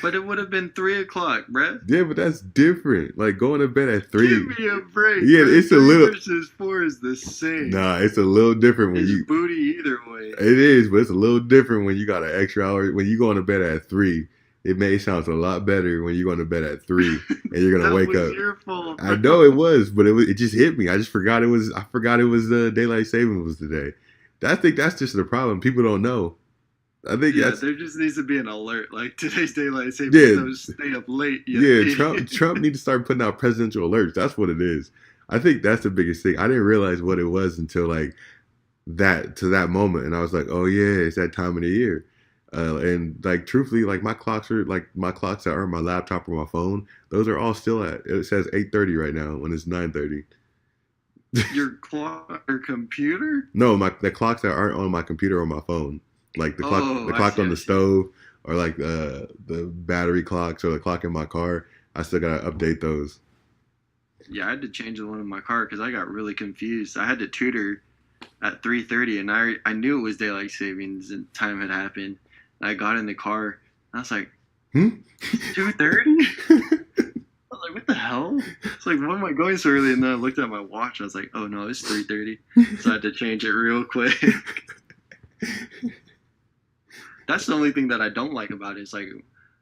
But it would have been 3 o'clock, bruh. Yeah, but that's different. Like going to bed at 3. Give me a break. Yeah, Bruh. it's a 3 little. versus 4 is the same. Nah, it's a little different when It's you. booty either way. It is, but it's a little different when you got an extra hour. When you going to bed at 3, it may sound a lot better when you're going to bed at 3 and you're gonna That wake was up. your fault. I know it was, but it just hit me. I just forgot it was. I forgot it was daylight savings was today. I think that's just the problem. People don't know. I think Yeah, that's there just needs to be an alert. Like today's daylight savings, Yeah. so stay up late. You yeah. idiot. Trump need to start putting out presidential alerts. That's what it is. I think that's the biggest thing. I didn't realize what it was until like that moment, and I was like, oh yeah, it's that time of the year. And like truthfully, like my clocks that are on my laptop or my phone. Those are all still at. It says 8:30 right now when it's 9:30. Your clock or computer? No, the clocks that aren't on my computer or my phone, like the clock, Oh, the I clock see, on I the see. stove, or like the battery clocks or the clock in my car. I still gotta update those. Yeah, I had to change the one in my car because I got really confused. I had to tutor at 3:30, and I knew it was daylight savings and time had happened. And I got in the car, and I was like, Hmm? 2:30? I was like, what the hell? It's like, why am I going so early? And then I looked at my watch. I was like, oh no, it's 3:30. So I had to change it real quick. That's the only thing that I don't like about it. It's like,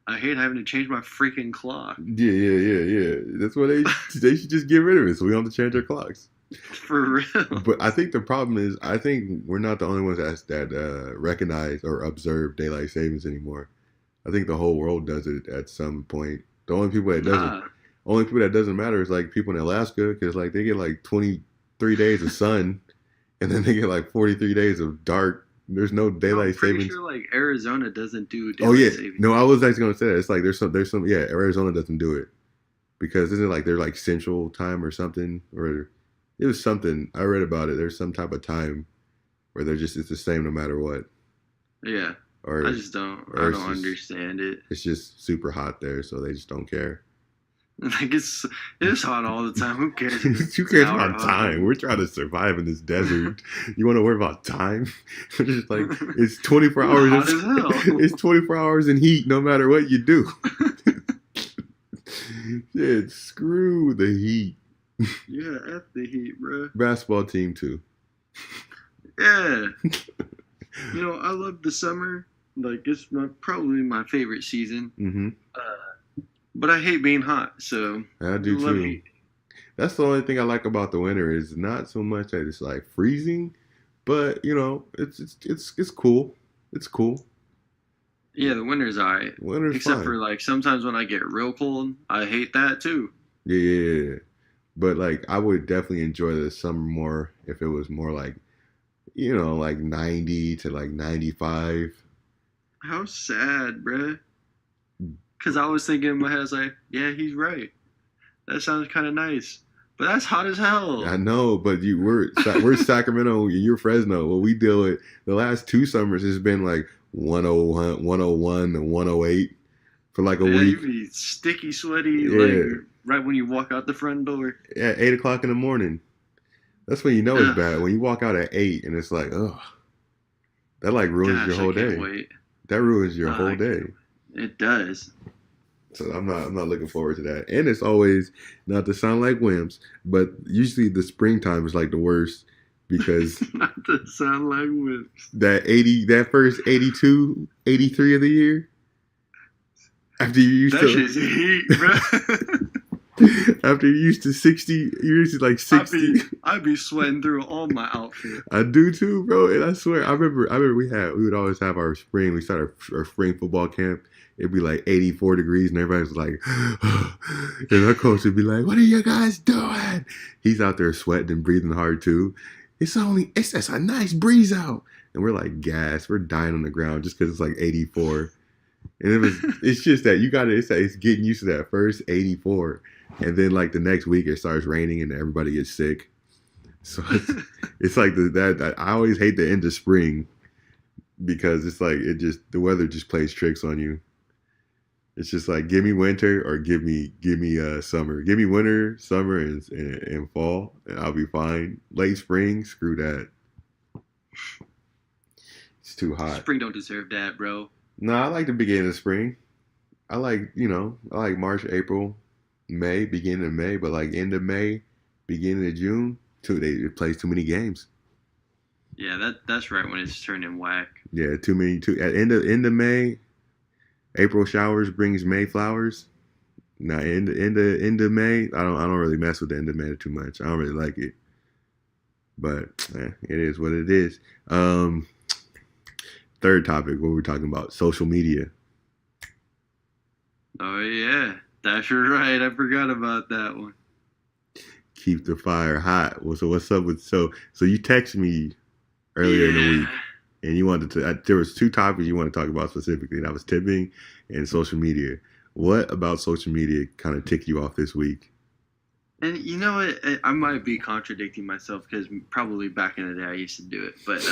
I hate having to change my freaking clock. Yeah. That's why they should just get rid of it, so we don't have to change our clocks. For real. But I think the problem is, I think we're not the only ones that recognize or observe daylight savings anymore. I think the whole world does it at some point. The Nah. only people that doesn't matter is like people in Alaska, because like they get like 23 days of sun, and then they get like 43 days of dark. There's no I'm daylight pretty savings. sure like Arizona doesn't do Oh daylight yeah, savings. no, I was actually gonna say that. It's like there's some yeah, Arizona doesn't do it because isn't it like they're like Central Time or something, or it was something I read about it. There's some type of time where it's the same no matter what, Yeah, or I just don't. or I it's don't just understand it. it's just super hot there, so they just don't care. Like it's hot all the time. Who cares? If it's Who an cares hour about hot? time? We're trying to survive in this desert. You want to worry about time? It's just like it's 24 It's hours. hot as hell. It's 24 hours in heat, no matter what you do. Yeah, screw the heat. Yeah, F the heat, bro. Basketball team too. Yeah. You know, I love the summer. Like it's probably my favorite season. Mm-hmm. But I hate being hot. So I do love too. That's the only thing I like about the winter is not so much that it's like freezing, But you know, it's cool. It's cool. Yeah, the winter's alright. Winter's Except for fine. like sometimes when I get real cold, I hate that too. Yeah, yeah, yeah. But like, I would definitely enjoy the summer more if it was more like, you know, like 90 to like 95. How sad, bruh. Because I was thinking in my head, I was like, yeah, he's right. That sounds kind of nice. But that's hot as I hell. know, but we're Sacramento and you're Fresno. What we deal with the last 2 summers has been like 101, 101 and 108 for like a Yeah, week. you be sticky, sweaty, like Yeah, right when you walk out the front door. at 8 o'clock in the morning. That's when you know it's Ugh, bad. When you walk out at 8 and it's like, oh, that like ruins your gosh, I whole can't day. wait. That ruins your I whole day. can't wait. It does. So I'm not looking forward to that. And it's always not to sound like wimps, but usually the springtime is like the worst because Not to sound like whips. that first 82, 83 of the year after you used That to shit's heat, bro. after you used to 60, you're used to like 60. I'd be sweating through all my outfit. I do too, bro. And I swear, I remember we would always have our spring. We started our spring football camp. It'd be like 84 degrees, and everybody's like, and our coach would be like, "What are you guys doing?" He's out there sweating and breathing hard too. It's just a nice breeze out, and we're like gas. We're dying on the ground just because it's like 84. And it's just that it's getting used to that first 84, and then like the next week it starts raining and everybody gets sick. So it's like that. I always hate the end of spring because it's like the weather just plays tricks on you. It's just like give me winter or give me summer. Give me winter, summer, and fall, and I'll be fine. Late spring, screw that. It's too hot. Spring don't deserve that, bro. No, I like the beginning of spring. I like March, April, May, beginning of May, but like end of May, beginning of June, it plays too many games. Yeah, that's right when it's turning whack. Yeah, too many. At end of May, April showers brings May flowers. Now end of May, I don't really mess with the end of May too much. I don't really like it, but it is what it is. Third topic, what we're talking about, social media. Oh yeah, that's right. I forgot about that one. Keep the fire hot. Well, so what's up with so you texted me earlier in the Yeah. week, and you wanted to. There was 2 topics you want to talk about specifically. That was tipping and social media. What about social media kind of ticked you off this week? And you know what? I might be contradicting myself because probably back in the day I used to do it, but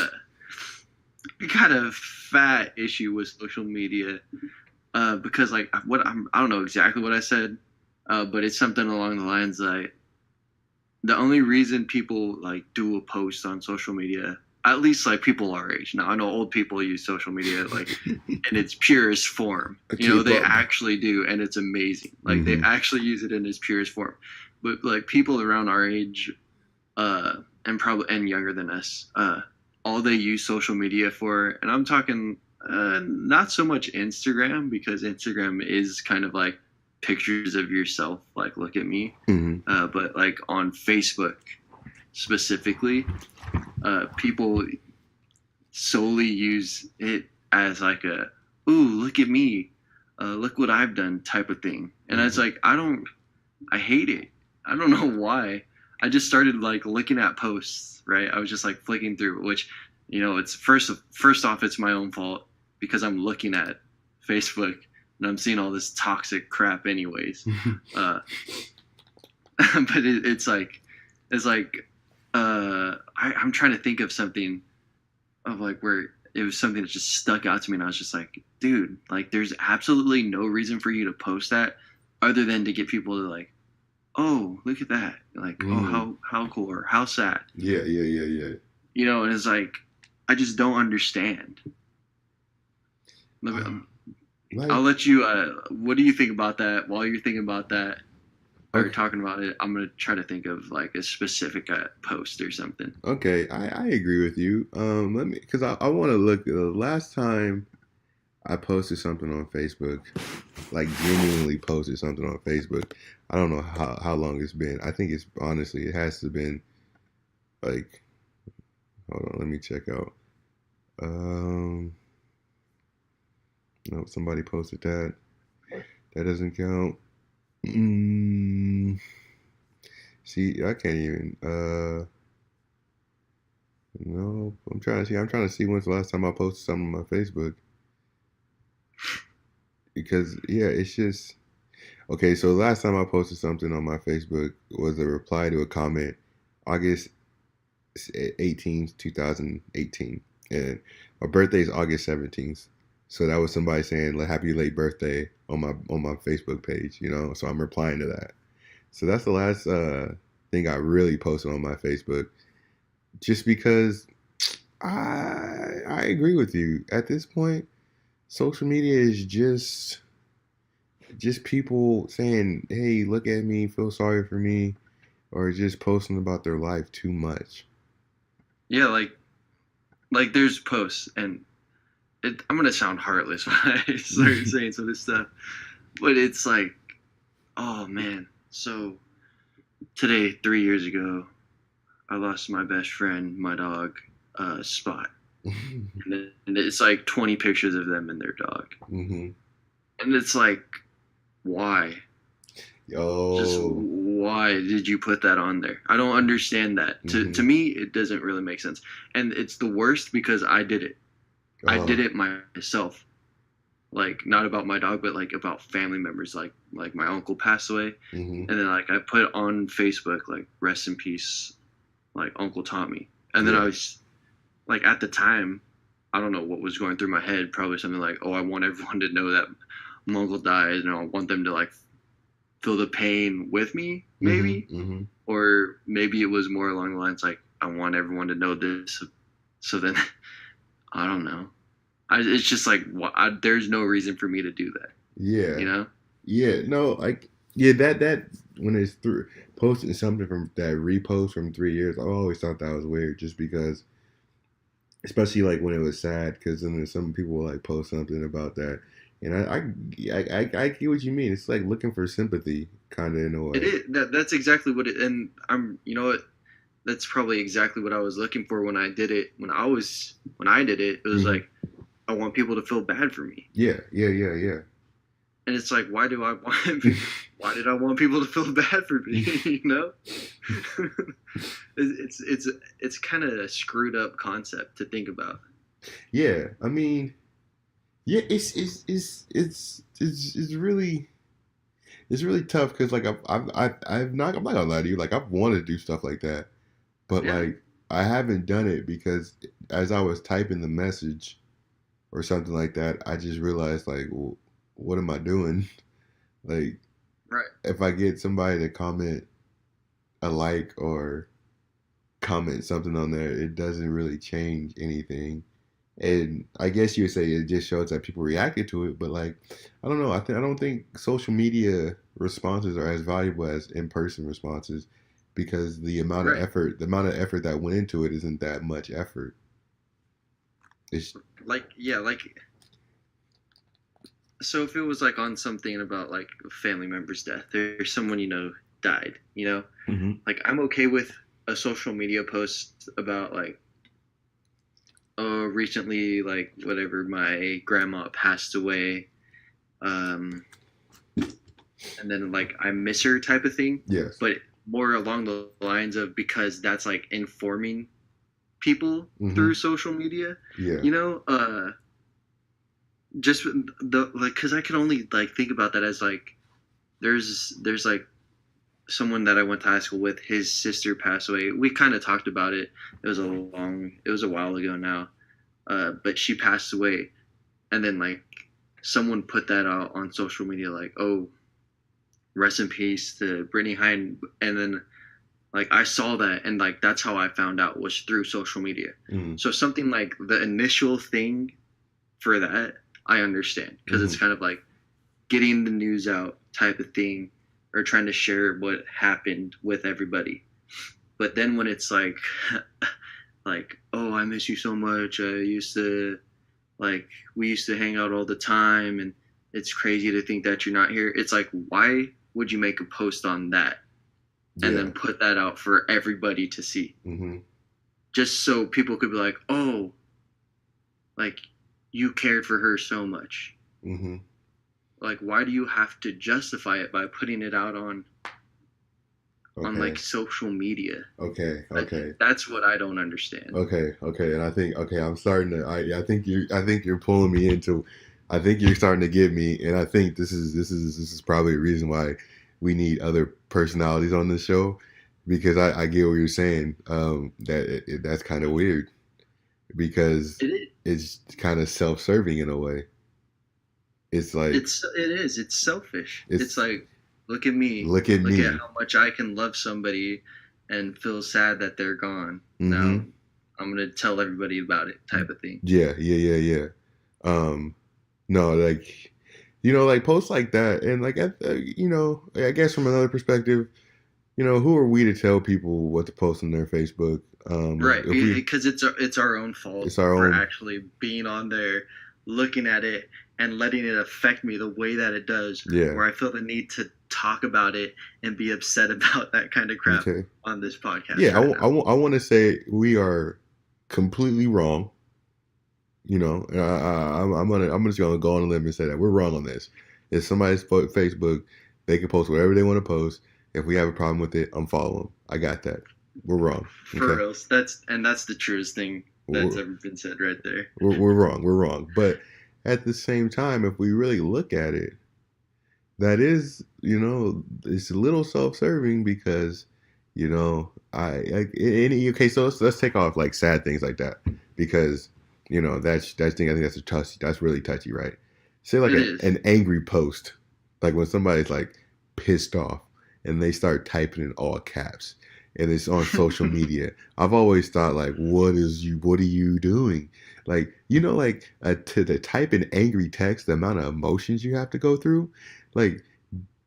I got a fat issue with social media because like I don't know exactly what I said, but it's something along the lines like the only reason people like do a post on social media, at least like people our age. Now I know old people use social media like in its purest form. You know, Keep they up. actually do, and it's amazing. Like they Mhm. actually use it in its purest form. But like people around our age, and younger than us, all they use social media for, and I'm talking not so much Instagram because Instagram is kind of like pictures of yourself, like look at me, Mhm. but like on Facebook specifically, people solely use it as like a ooh look at me, look what I've done type of thing, and it's like I hate it. I don't know why. I just started like looking at posts, right? I was just like flicking through, which, you know, it's first off, it's my own fault because I'm looking at Facebook and I'm seeing all this toxic crap, anyways. Uh, but I'm trying to think of something of like where it was something that just stuck out to me, and I was just like, dude, like there's absolutely no reason for you to post that other than to get people to like, oh, look at that. Like, oh, how cool or how sad. Yeah, yeah, yeah, yeah. You know, and it's like, I just don't understand. I'll let you, what do you think about that? While you're thinking about that or talking about it, I'm going to try to think of like a specific post or something. Okay, I agree with you. Because I want to look. The last time I posted something on Facebook, like genuinely posted something on Facebook, I don't know how long it's been. I think it has to have been like Hold on, let me check out. Um, no, somebody posted that. That doesn't count. Mm, see, I can't even. No, I'm trying to see. I'm trying to see when's the last time I posted something on my Facebook. Because yeah, it's just okay. So the last time I posted something on my Facebook was a reply to a comment, August 18th, 2018, and my birthday is August 17th. So that was somebody saying like happy late birthday on my Facebook page, you know. So I'm replying to that. So that's the last thing I really posted on my Facebook, just because I agree with you. At this point, social media is just people saying, "Hey, look at me, feel sorry for me," or just posting about their life too much. Yeah, like there's posts, and I'm gonna sound heartless when I start saying some of this stuff, but it's like, oh man, so today, 3 years ago, I lost my best friend, my dog, Spot, and it's like 20 pictures of them and their dog, Mm-hmm. and it's like, why? Just Yo. why did you put that on there? I don't understand that. To Mm-hmm. me, it doesn't really make sense, and it's the worst because I did it. I did Oh. it myself. Like not about my dog, but like about family members. Like my uncle passed away, Mm-hmm. and then like I put on Facebook like rest in peace, like Uncle Tommy. And then I Yeah. was like at the time, I don't know what was going through my head. Probably something like, oh, I want everyone to know that my uncle died, and I want them to like feel the pain with me, Mm-hmm. maybe. Mm-hmm. Or maybe it was more along the lines like I want everyone to know this. So then I don't know. It's just like there's no reason for me to do that. Yeah. You know? Yeah. No, like yeah, that when it's through posting something from that repost from 3 years, I always thought that was weird just because especially like when it was sad because then there's some people will like post something about that and I get what you mean. It's like looking for sympathy kind of in a It way. is that's exactly what it. And I'm you know what that's probably exactly what I was looking for when I did it. When I did it, it was Mm-hmm. like I want people to feel bad for me. Yeah, yeah, yeah, yeah. And it's like why do I want why did I want people to feel bad for me? You know? It's kind of a screwed up concept to think about. Yeah, I mean, yeah, it's really tough because like I'm not gonna lie to you, like I've wanted to do stuff like that, but Yeah. like I haven't done it because as I was typing the message or something like that, I just realized like, well, what am I doing? Like, Right. if I get somebody to comment a like or comment something on there, it doesn't really change anything. And I guess you would say it just shows that people reacted to it, but like I don't know. I don't think social media responses are as valuable as in person responses because Right. the amount of effort that went into it isn't that much effort. It's Like yeah, like so if it was like on something about like a family member's death or someone died, mm-hmm. like I'm okay with a social media post about like oh recently like whatever my grandma passed away, um, and then like I miss her type of thing, Yes. but more along the lines of because that's like informing people Mm-hmm. through social media, Yeah. you know, just the like because I can only like think about that as like there's like someone that I went to high school with, his sister passed away. We kind of talked about it. It was a while ago now. But she passed away, and then like someone put that out on social media, like, "Oh, rest in peace to Brittany Hine," and then like I saw that, and like that's how I found out was through social media. Mm-hmm. So something like the initial thing for that, I understand because Mm-hmm. it's kind of like getting the news out type of thing or trying to share what happened with everybody. But then when it's like, oh, I miss you so much. I used to like we used to hang out all the time and it's crazy to think that you're not here. It's like why would you make a post on that and Yeah. then put that out for everybody to see? Mm-hmm. just so people could be like, oh, like you cared for her so much. Mm-hmm. Like, why do you have to justify it by putting it out on like Okay. social media? Okay. Like, Okay. that's what I don't understand. Okay. Okay. And I think okay, I'm starting to. I think you're pulling me into. I think you're starting to get me, and I think this is probably a reason why we need other personalities on this show, because I get what you're saying. That's kind of weird because It is. it's kind of self-serving in a way. It's like It is. It's selfish. It's it's like, look at me. look at Look at me. how much I can love somebody and feel sad that they're gone. Now Mm-hmm. I'm gonna tell everybody about it, type of thing. Yeah, yeah, yeah, yeah. Um, no, like like posts like that, and like I guess from another perspective, who are we to tell people what to post on their Facebook? Right, If we, because it's our own fault it's our for own. actually being on there, looking at it, and letting it affect me the way that it does, Yeah. where I feel the need to talk about it and be upset about that kind of crap Okay. on this podcast Yeah, right now. I want to say we are completely wrong. I'm just gonna go on a limb and say that we're wrong on this. If somebody's Facebook, they can post whatever they want to post. If we have a problem with it, unfollow them. I got that. We're wrong. For Okay, reals, that's the truest thing that's we're, ever been said right there. we're wrong. We're wrong. But at the same time, if we really look at it, that is, it's a little self-serving because, okay. So let's take off like sad things like that because, that's thing. I think that's a touchy. That's really touchy, right? Say like It is. an angry post, like when somebody's like pissed off and they start typing in all caps and it's on social media. I've always thought like, what are you doing? Like, like to type in angry text, the amount of emotions you have to go through, like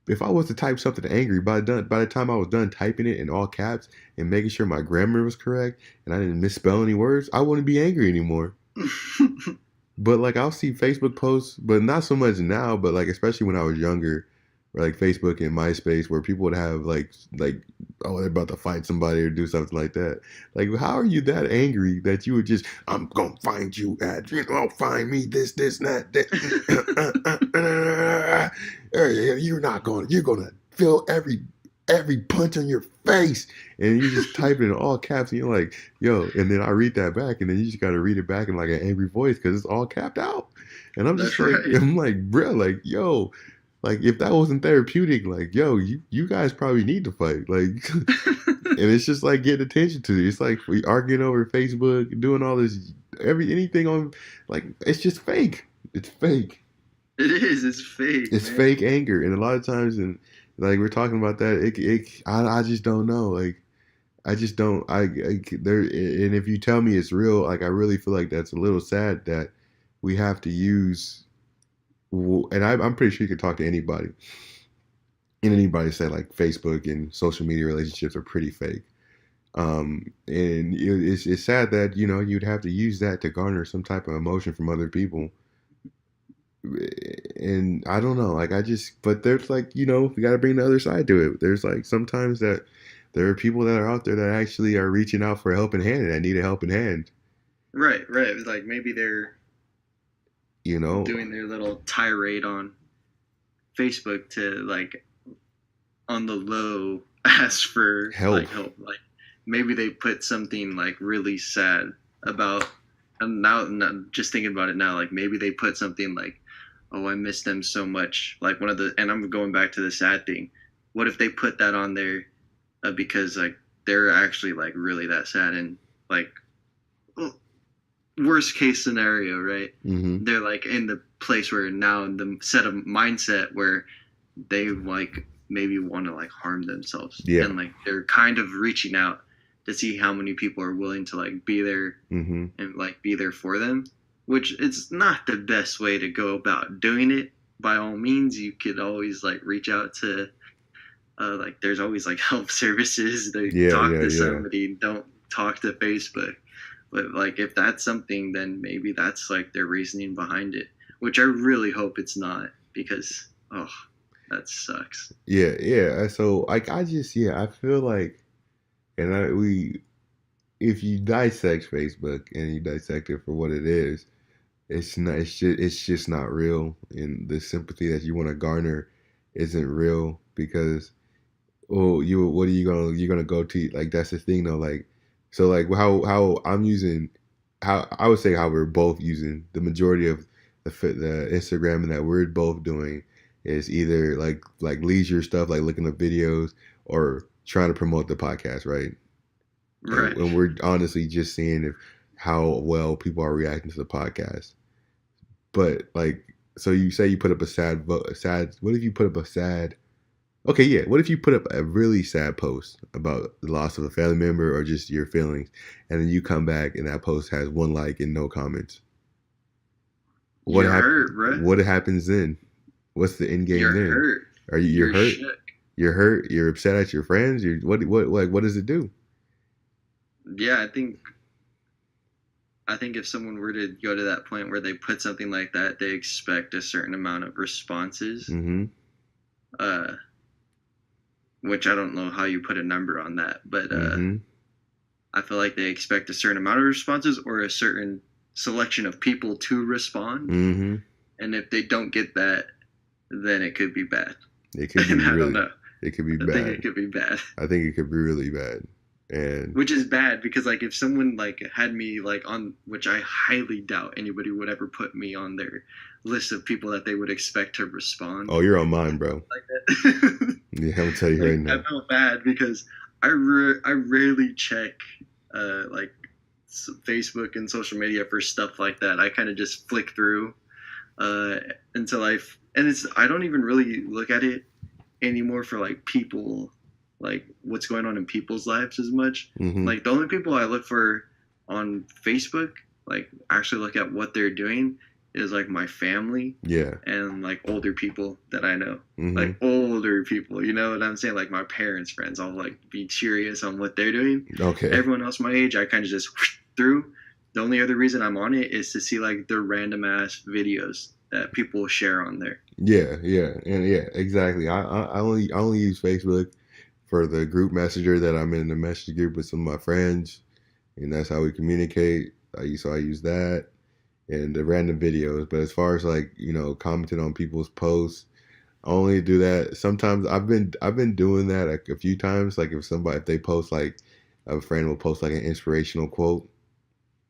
if I was to type something angry, by the time I was done typing it in all caps and making sure my grammar was correct and I didn't misspell any words, I wouldn't be angry anymore. But like I'll see Facebook posts, but not so much now, but like especially when I was younger, where like Facebook and MySpace, where people would have like oh they're about to fight somebody or do something like that. Like how are you that angry that you would just I'm gonna find you at find me this and that. You're gonna feel every punch on your face, and you just type it in all caps, and you're like, yo, and then I read that back, and then you just got to read it back in like an angry voice because it's all capped out, and I'm just That's like, right. I'm like, bro, like, yo, like if that wasn't therapeutic, like, yo, you guys probably need to fight, like, and it's just like getting attention to it. It's like we arguing over Facebook, doing all this, anything on, like, it's just fake. It's fake. It is. It's fake, It's man. fake anger, and a lot of times, and like we're talking about that, I just don't know, like I just don't, there, and if you tell me it's real, like I really feel like that's a little sad that we have to use, and I'm pretty sure you could talk to anybody, and anybody say like Facebook and social media relationships are pretty fake. And it's sad that you'd have to use that to garner some type of emotion from other people, and I don't know, like but there's like we got to bring the other side to it. There's like sometimes that there are people that are out there that actually are reaching out for a helping hand and that need a helping hand. Right, right. Like maybe they're You know, doing their little tirade on Facebook to like on the low ask for help. like help. Like maybe they put something like really sad about, and now just thinking about it now, like maybe they put something like, oh, I miss them so much. Like one of the, and I'm going back to the sad thing. What if they put that on there because like they're actually like really that sad, and like worst case scenario, right? Mm-hmm. They're like in the place where now in the set of mindset where they like maybe want to like harm themselves, Yeah. and like they're kind of reaching out to see how many people are willing to like be there Mm-hmm. and like be there for them, which it's not the best way to go about doing it. By all means, you could always like reach out to like there's always like help services. They Yeah, talk yeah, to yeah. somebody, don't talk to Facebook. But like if that's something, then maybe that's like their reasoning behind it, which I really hope it's not, because oh, that sucks. Yeah, yeah. So like I just I feel like and if you dissect Facebook and you dissect it for what it is, it's not. It's just not real, and the sympathy that you want to garner isn't real because you what are you gonna you're gonna go to like that's the thing though like so like how I'm using how I would say how we're both using the majority of the Instagram and that we're both doing is either like leisure stuff like looking up videos or trying to promote the podcast, right? Right. And we're honestly just seeing if how well people are reacting to the podcast. But like, so you say you put up a sad. What if you put up a sad? Okay, yeah. What if you put up a really sad post about the loss of a family member or just your feelings, and then you come back and that post has one like and no comments? What You're hap- hurt, bro. What happens then? What's the end game You're then? hurt. Are you you're You're hurt? shook. You're hurt. You're upset at your friends. You're what does it do? Yeah, I think if someone were to go to that point where they put something like that, they expect a certain amount of responses. Mm-hmm. Uh, which I don't know how you put a number on that, but Mm-hmm. I feel like they expect a certain amount of responses or a certain selection of people to respond. Mm-hmm. And if they don't get that, then it could be bad. It could be And I really. don't know. It could be I bad. think it could be bad. I think it could be really bad. And Which is bad because like if someone like had me like on, which I highly doubt anybody would ever put me on their list of people that they would expect to respond oh, you're on mine, bro. like that. Yeah, I'm gonna tell you right now. I feel bad because I rarely check like Facebook and social media for stuff like that. I kind of just flick through uh, until I don't even really look at it anymore for like people, like what's going on in people's lives as much. Mm-hmm. Like the only people I look for on Facebook, like actually look at what they're doing, is like my family Yeah. and like older people that I know. Mm-hmm. Like older people, you know what I'm saying? Like my parents' friends, I'll like be curious on what they're doing. Okay. Everyone else my age, I kind of just through. The only other reason I'm on it is to see like the random ass videos that people share on there. Yeah, and yeah, exactly. I only use Facebook for the group messenger that I'm in the message group with some of my friends, and that's how we communicate. I use that and the random videos. But as far as like commenting on people's posts, I only do that sometimes. I've been doing that like a few times. Like if they post like a friend will post like an inspirational quote,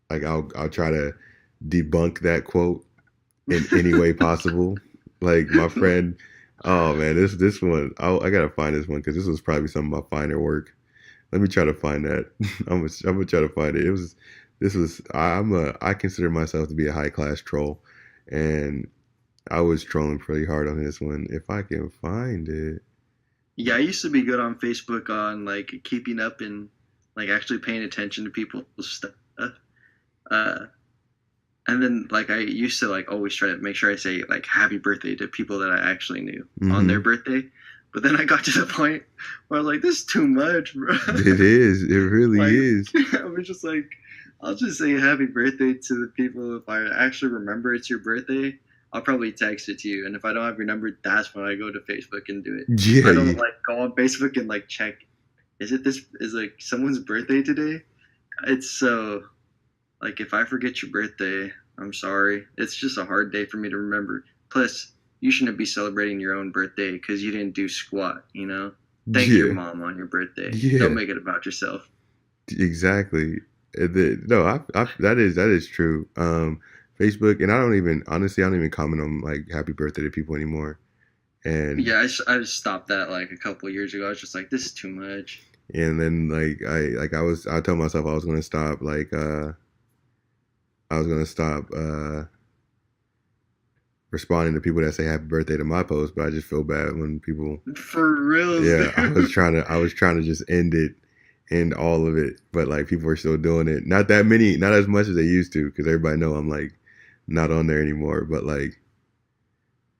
like I'll try to debunk that quote in any way possible. Like my friend, oh man, this one, I gotta find this one because this was probably some of my finer work. Let me try to find that. I'm gonna try to find it. I consider myself to be a high class troll, and I was trolling pretty hard on this one. If I can find it. Yeah, I used to be good on Facebook on like keeping up and like actually paying attention to people's stuff. Uh, and then like I used to like always try to make sure I say like happy birthday to people that I actually knew on their birthday. But then I got to the point where I was like, this is too much, bro. It is. It really Like, is. I was just like, I'll just say happy birthday to the people. If I actually remember it's your birthday, I'll probably text it to you. And if I don't have your number, that's when I go to Facebook and do it. Yeah. I don't like go on Facebook and like check, is like someone's birthday today? It's so, like if I forget your birthday, I'm sorry. It's just a hard day for me to remember. Plus, you shouldn't be celebrating your own birthday because you didn't do squat, you know? Thank your mom on your birthday. Yeah. Don't make it about yourself. Exactly. No, that is true. Facebook, and I don't even comment on like happy birthday to people anymore. And yeah, I just stopped that like a couple of years ago. I was just like, this is too much. And then I told myself I was gonna stop responding to people that say happy birthday to my post, but I just feel bad when people. For real. Yeah, Dude. I was trying to just end all of it, but like people are still doing it. Not that many, not as much as they used to, because everybody know I'm like not on there anymore. But like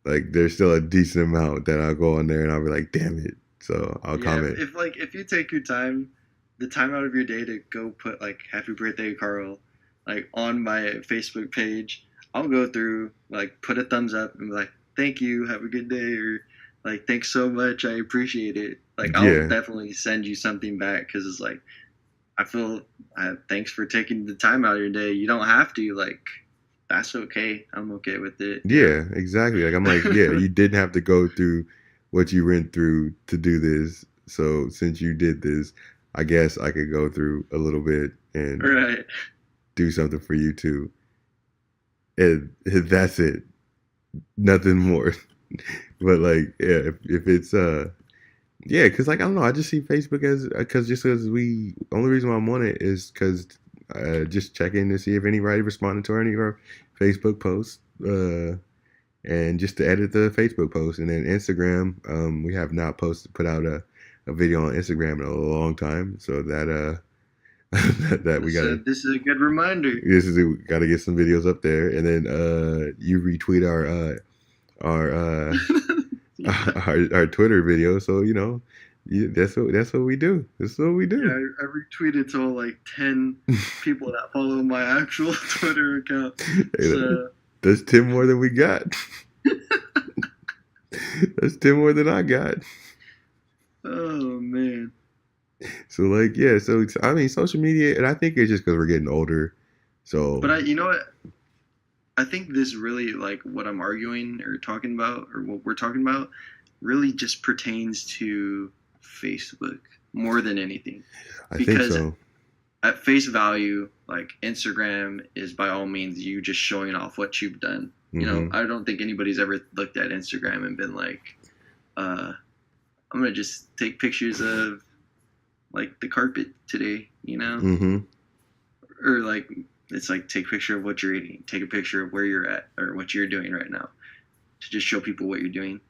there's still a decent amount that I'll go on there and I'll be like, damn it. So I'll comment. If you take your time, the time out of your day to go put like happy birthday Carl, like on my Facebook page, I'll go through like put a thumbs up and be like, thank you, have a good day, or like thanks so much, I appreciate it. Like I'll definitely send you something back because it's like I feel thanks for taking the time out of your day. You don't have to, like, that's okay. I'm okay with it. Yeah, exactly. Like I'm like, yeah, you didn't have to go through what you went through to do this. So since you did this, I guess I could go through a little bit and Right. do something for you too. And that's it. Nothing more. But like, yeah, if it's yeah, because like I don't know, I just see Facebook as because we only reason why I'm on it is because just checking to see if anybody responded to any of our Facebook posts, and just to edit the Facebook post, and then Instagram, we have not put out a video on Instagram in a long time, so that that we So gotta this is a good reminder. we gotta get some videos up there, and then you retweet our our Twitter video. So you know, that's what we do. That's what we Yeah, do. I retweeted to like 10 people that follow my actual Twitter account. So That's 10 more than we got. That's 10 more than I got. oh man. So like yeah, so I mean social media, and I think it's just because we're getting older. So But you know what? I think this really, like, what I'm arguing or talking about, or what we're talking about, really just pertains to Facebook more than anything. I think Because so. at face value, like, Instagram is by all means you just showing off what you've done. You know, Mm-hmm. I don't think anybody's ever looked at Instagram and been like, I'm gonna just take pictures of like the carpet today, you know, Mm-hmm. or like it's like take a picture of what you're eating, take a picture of where you're at or what you're doing right now, to just show people what you're doing.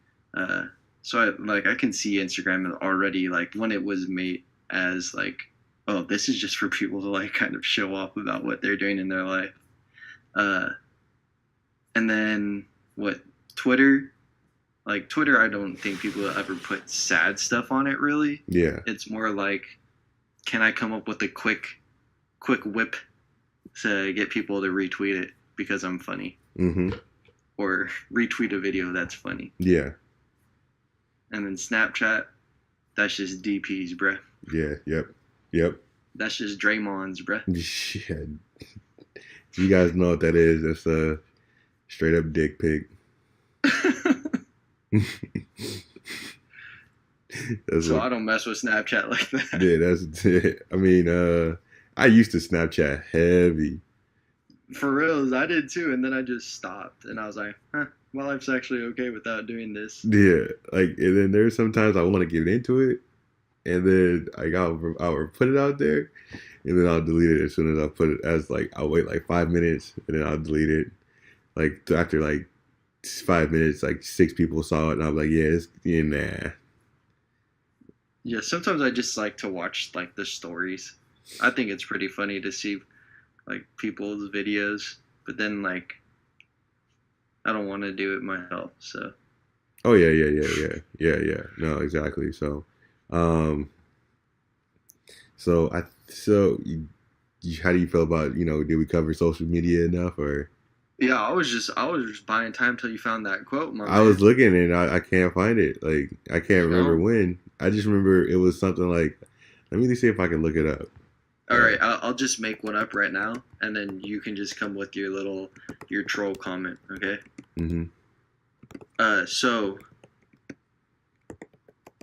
So I can see Instagram already, like when it was made as like, oh, this is just for people to like kind of show off about what they're doing in their life. Uh, and then what Twitter, like Twitter, I don't think people ever put sad stuff on it really. Yeah. It's more like, can I come up with a quick whip to get people to retweet it because I'm funny, Mm-hmm. or retweet a video that's funny. Yeah. And then Snapchat, that's just DPs, bruh. Yeah. Yep. Yep. That's just Draymond's, bruh. Shit. You guys know what that is? That's a straight up dick pic. So I don't mess with Snapchat like that. Yeah, that's it. I mean, I used to Snapchat heavy. For reals, I did too, and then I just stopped, and I was like, huh, my life's actually okay without doing this. Yeah, like, and then there's sometimes I want to get into it, and then I'll put it out there, and then I'll delete it as soon as I put it. As like I'll wait like 5 minutes, and then I'll delete it. Like after like 5 minutes, like 6 people saw it, and I'm like, yeah, it's nah. Yeah, sometimes I just like to watch like the stories. I think it's pretty funny to see like people's videos, but then like I don't want to do it myself. So Oh yeah. No, exactly. So, um, how do you feel about did we cover social media enough or? yeah, I was just buying time till you found that quote, my I man. was looking and I can't find it. Like I can't remember No? when. I just remember it was something like. Let me see if I can look it up. All right, I'll just make one up right now, and then you can just come with your troll comment, okay? Mm-hmm. So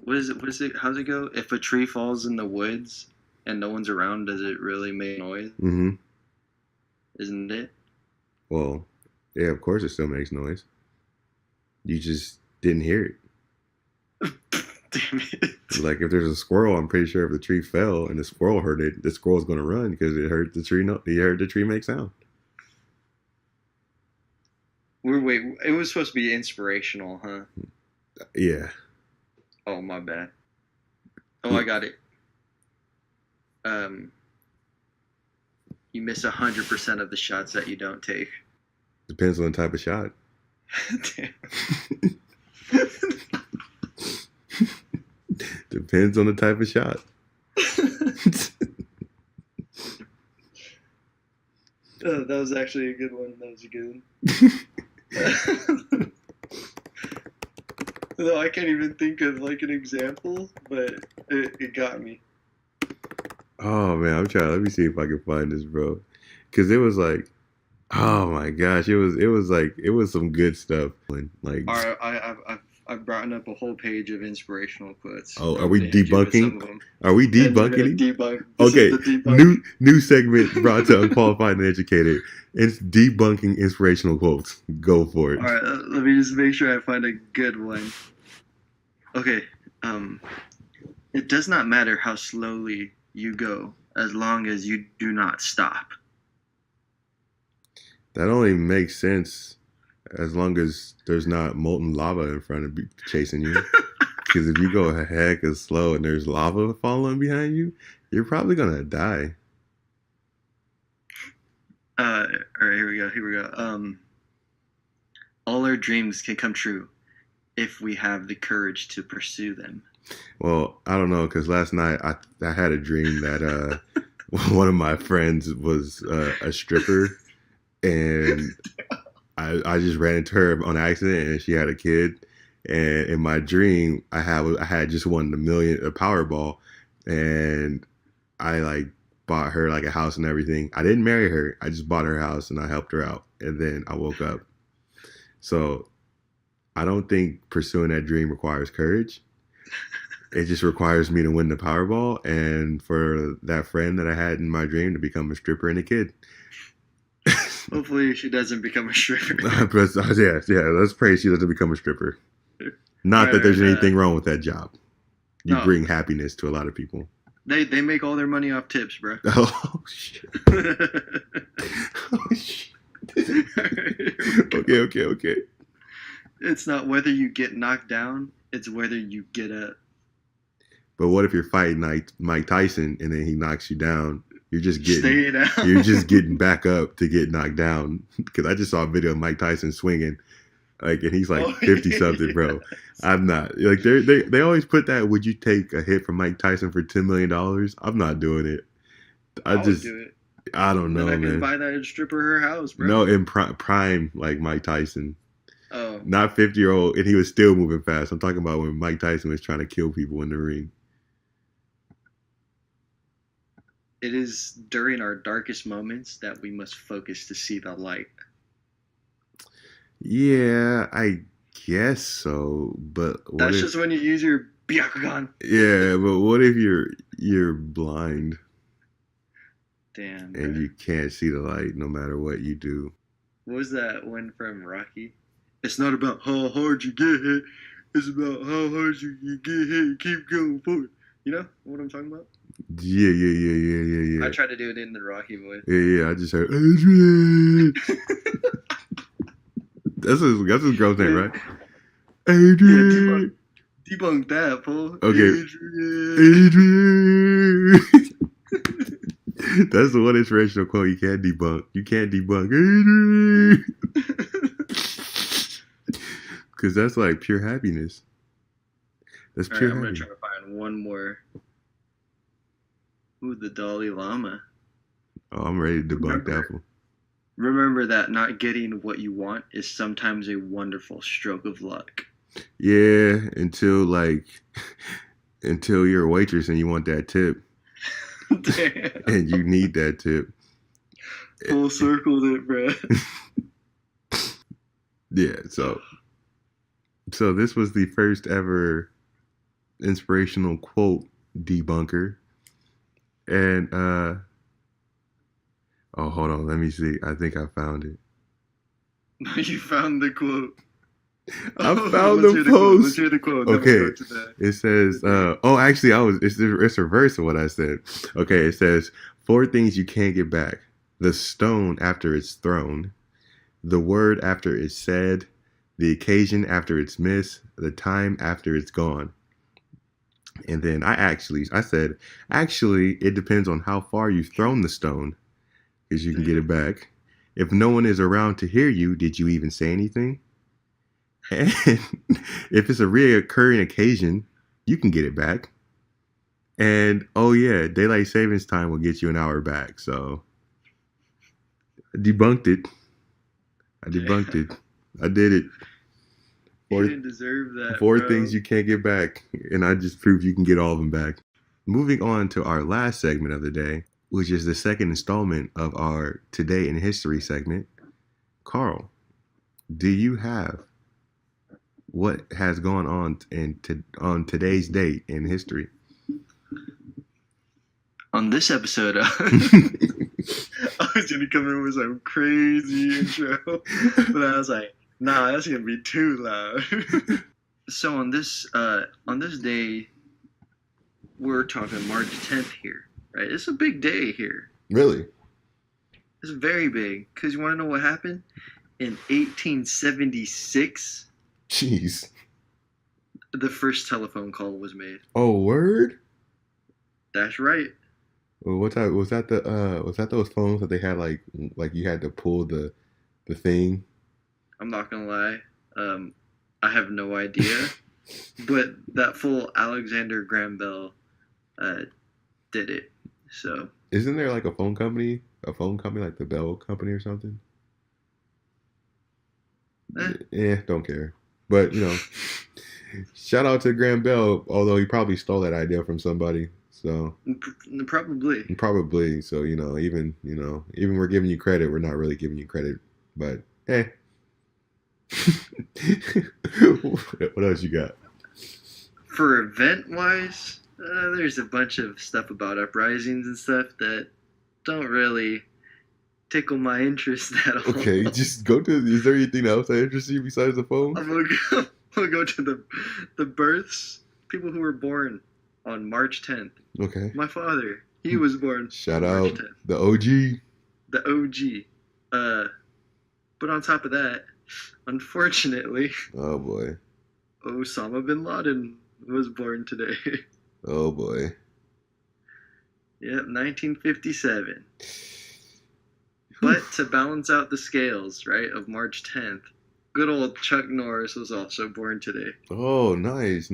what is it? What is it? How's it go? If a tree falls in the woods and no one's around, does it really make noise? Mm-hmm. Isn't it? Well, yeah, of course it still makes noise. You just didn't hear it. Damn it. Like if there's a squirrel, I'm pretty sure if the tree fell and the squirrel heard it, the squirrel's gonna run because it heard the tree. No, he heard the tree make sound. Wait, it was supposed to be inspirational, huh? Yeah. Oh, my bad. Oh, I got it. You miss 100% of the shots that you don't take. Depends on the type of shot. Damn. Depends on the type of shot. Oh, that was actually a good one. That was a good one. Though I can't even think of like an example, but it got me. Oh man, I'm trying. Let me see if I can find this, bro. Because it was like, oh my gosh, it was some good stuff. Like, All right, I've brought up a whole page of inspirational quotes. oh, I'm are we gonna hit you with some debunking? of them, Are we and we're gonna debunking? debunk. This is Okay, the debunking. new segment brought to unqualified and educated. It's debunking inspirational quotes. Go for All it. right, let me just make sure I find a good one. Okay, um, it does not matter how slowly you go, as long as you do not stop. That only makes sense as long as there's not molten lava in front of you chasing you. Because if you go a heck of slow and there's lava falling behind you, you're probably gonna die. All right, here we go. Here we go. All our dreams can come true if we have the courage to pursue them. Well, I don't know because last night I had a dream that one of my friends was a stripper and I just ran into her on accident and she had a kid. And in my dream, I had just won a Powerball, and I like bought her like a house and everything. I didn't marry her. I just bought her a house and I helped her out. And then I woke up. So I don't think pursuing that dream requires courage. It just requires me to win the Powerball and for that friend that I had in my dream to become a stripper and a kid. Hopefully, she doesn't become a stripper. But, yeah, let's pray she doesn't become a stripper. Not Right, that there's right, anything wrong with that job. You no, bring happiness to a lot of people. they make all their money off tips, bro. Oh shit! Oh shit! Okay. It's not whether you get knocked down; it's whether you get up. But what if you're fighting like Mike Tyson and then he knocks you down? Stay down. You're just getting back up to get knocked down. Because I just saw a video of Mike Tyson swinging, like, and he's like 50 something, bro. I'm not like they always put that. Would you take a hit from Mike Tyson for $10 million? I'm not doing it. I would do it. I don't know, Then I man. can buy that stripper her house, bro. No, in prime like Mike Tyson. Oh, Not 50-year-old, and he was still moving fast. I'm talking about when Mike Tyson was trying to kill people in the ring. it is during our darkest moments that we must focus to see the light. Yeah, I guess so. But what That's if? just when you use your Byakugan. Yeah, but what if you're blind Damn, and bro. you can't see the light no matter what you do? What was that one from Rocky? It's not about how hard you get hit. It's about how hard you get hit. Keep going forward. You know what I'm talking about? Yeah. I tried to do it in the Rocky voice. Yeah. I just heard Adrian. That's his girl's name, right? Adrian. Yeah, debunk that, fool. Okay. Adrian. That's the one inspirational quote you can't debunk. You can't debunk Adrian. Because that's like pure happiness. That's pure I'm happiness. gonna try to find one more. Ooh, the Dalai Lama. Oh, I'm ready to debunk that one. Remember that not getting what you want is sometimes a wonderful stroke of luck. Yeah, until you're a waitress and you want that tip. Damn. And you need that tip. Full circled it, bro. Yeah, so this was the first ever inspirational quote debunker. And oh, hold on, let me see. I think I found it. You found the quote. I found the post. Let's hear the quote. Okay, it says, actually, it's reverse of what I said. Okay, it says 4 things you can't get back: the stone after it's thrown, the word after it's said, the occasion after it's missed, the time after it's gone. And then I said, actually, it depends on how far you've thrown the stone, because you can get it back. If no one is around to hear you, did you even say anything? And if it's a reoccurring occasion, you can get it back. And oh yeah, daylight savings time will get you an hour back. So I debunked it. I did it. You didn't deserve that. 4 bro. things you can't get back, and I just proved you can get all of them back. moving on to our last segment of the day, which is the second installment of our Today in History segment. Carl, do you have what has gone on on today's date in history? On this episode, I was gonna come in with some crazy intro, but I was like, nah, that's gonna be too loud. So on this day, we're talking March 10th here, right? It's a big day here. Really? It's very big, because you want to know what happened? In 1876, Jeez. the first telephone call was made. Oh, word? That's right. Well, what type was that? Was that those phones that they had like you had to pull the thing? I'm not gonna lie. I have no idea, but that full Alexander Graham Bell did it. So isn't there like a phone company like the Bell Company or something? Don't care. But shout out to Graham Bell, although he probably stole that idea from somebody. So probably. So even we're giving you credit, we're not really giving you credit. But what else you got? For event-wise, there's a bunch of stuff about uprisings and stuff that don't really tickle my interest at all. Okay, just go to. Is there anything else that interests you besides the phone? We'll go to the births. People who were born on March 10th. Okay. My father, he was born. Shout out 10th. The OG. The OG. But on top of that, unfortunately, oh boy, Osama bin Laden was born today. Oh boy. Yep, 1957. But to balance out the scales, right, of March 10th, good old Chuck Norris was also born today. Oh, nice.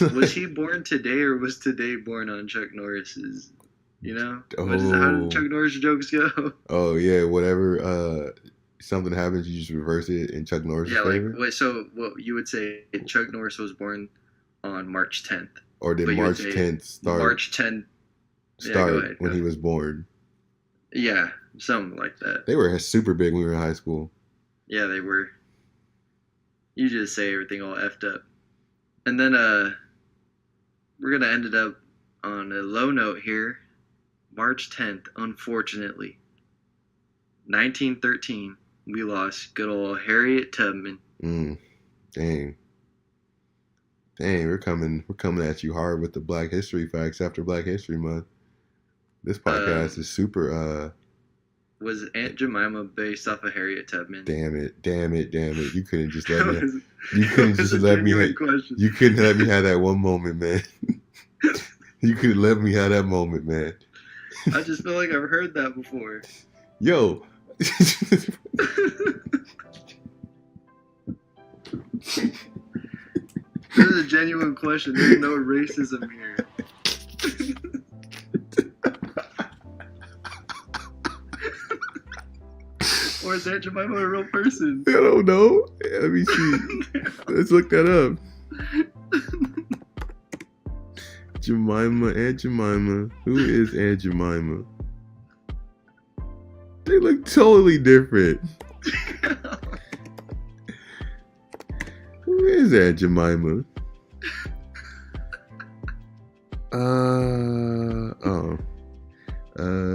Was he born today, or was today born on Chuck Norris's? How did Chuck Norris jokes go? Oh yeah, whatever. Something happens, you just reverse it in Chuck Norris' favor. Wait, so what you would say? Chuck Norris was born on March 10th, or did March 10th start? March 10th start when he was born. Yeah, something like that. They were super big when we were in high school. Yeah, they were. You just say everything all effed up. And then we're going to end it up on a low note here. March 10th, unfortunately. 1913, we lost good old Harriet Tubman. Dang, we're coming at you hard with the Black History facts after Black History Month. This podcast is super. Was Aunt Jemima based off of Harriet Tubman? Damn it! You couldn't just let me. You couldn't just let me. You couldn't let me have that one moment, man. You could let me have that moment, man. I just feel like I've heard that before. Yo. This is a genuine question. There's no racism here. Or is Aunt Jemima a real person? I don't know. Let me see. Let's look that up. Aunt Jemima. Who is Aunt Jemima? They look totally different. Who is Aunt Jemima?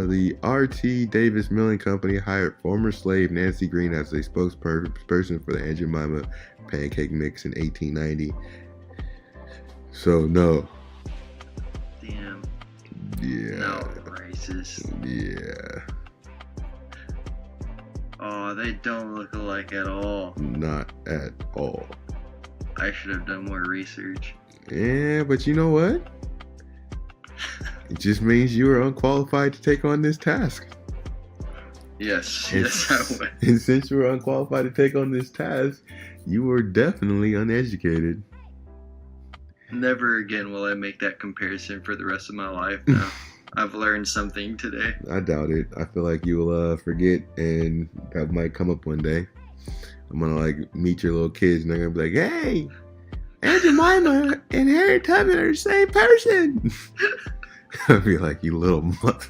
The R.T. Davis Milling Company hired former slave Nancy Green as a spokesperson for the Aunt Jemima pancake mix in 1890. So, no. Damn. Yeah. No, racist. Yeah. Oh, they don't look alike at all. Not at all. I should have done more research. Yeah, but you know what? It just means you are unqualified to take on this task. Yes, I would. And since you were unqualified to take on this task, you were definitely uneducated. Never again will I make that comparison for the rest of my life now. I've learned something today. I doubt it. I feel like you will forget, and that might come up one day. I'm gonna meet your little kids, and they're gonna be like, Aunt Jemima and Harriet Tubman are the same person. I'd be like, you little mother.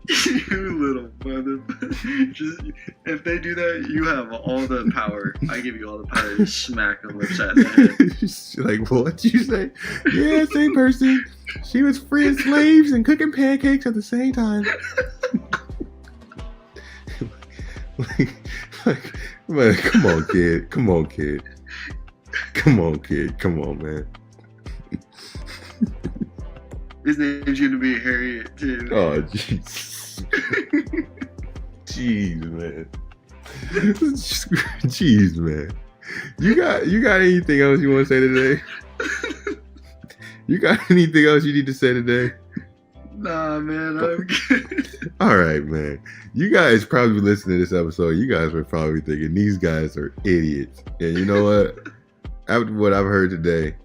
You little mother. Just, if they do that, you have all the power. I give you all the power to smack them upside the head. Like, what'd you say? Yeah, same person. She was freeing slaves and cooking pancakes at the same time. Man, come on, kid. Come on, kid. Come on, kid. Come on, man. His name's gonna be Harriet too. Oh, jeez. Jeez, man. Jeez, man. You got anything else you want to say today? You got anything else you need to say today? Nah, man, I'm good. All right, man. You guys probably listening to this episode. You guys were probably thinking these guys are idiots. And you know what? After what I've heard today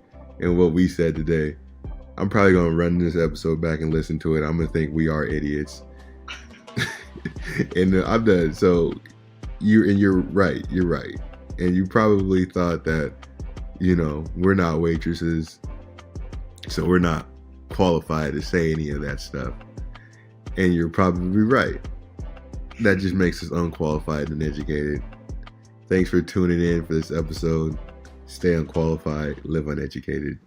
and what we said today, I'm probably gonna run this episode back and listen to it. I'm gonna think we are idiots. And I'm done. So you're right. You're right. And you probably thought that, you know, we're not waitresses, so we're not qualified to say any of that stuff. And you're probably right. That just makes us unqualified and educated. Thanks for tuning in for this episode. Stay unqualified, live uneducated.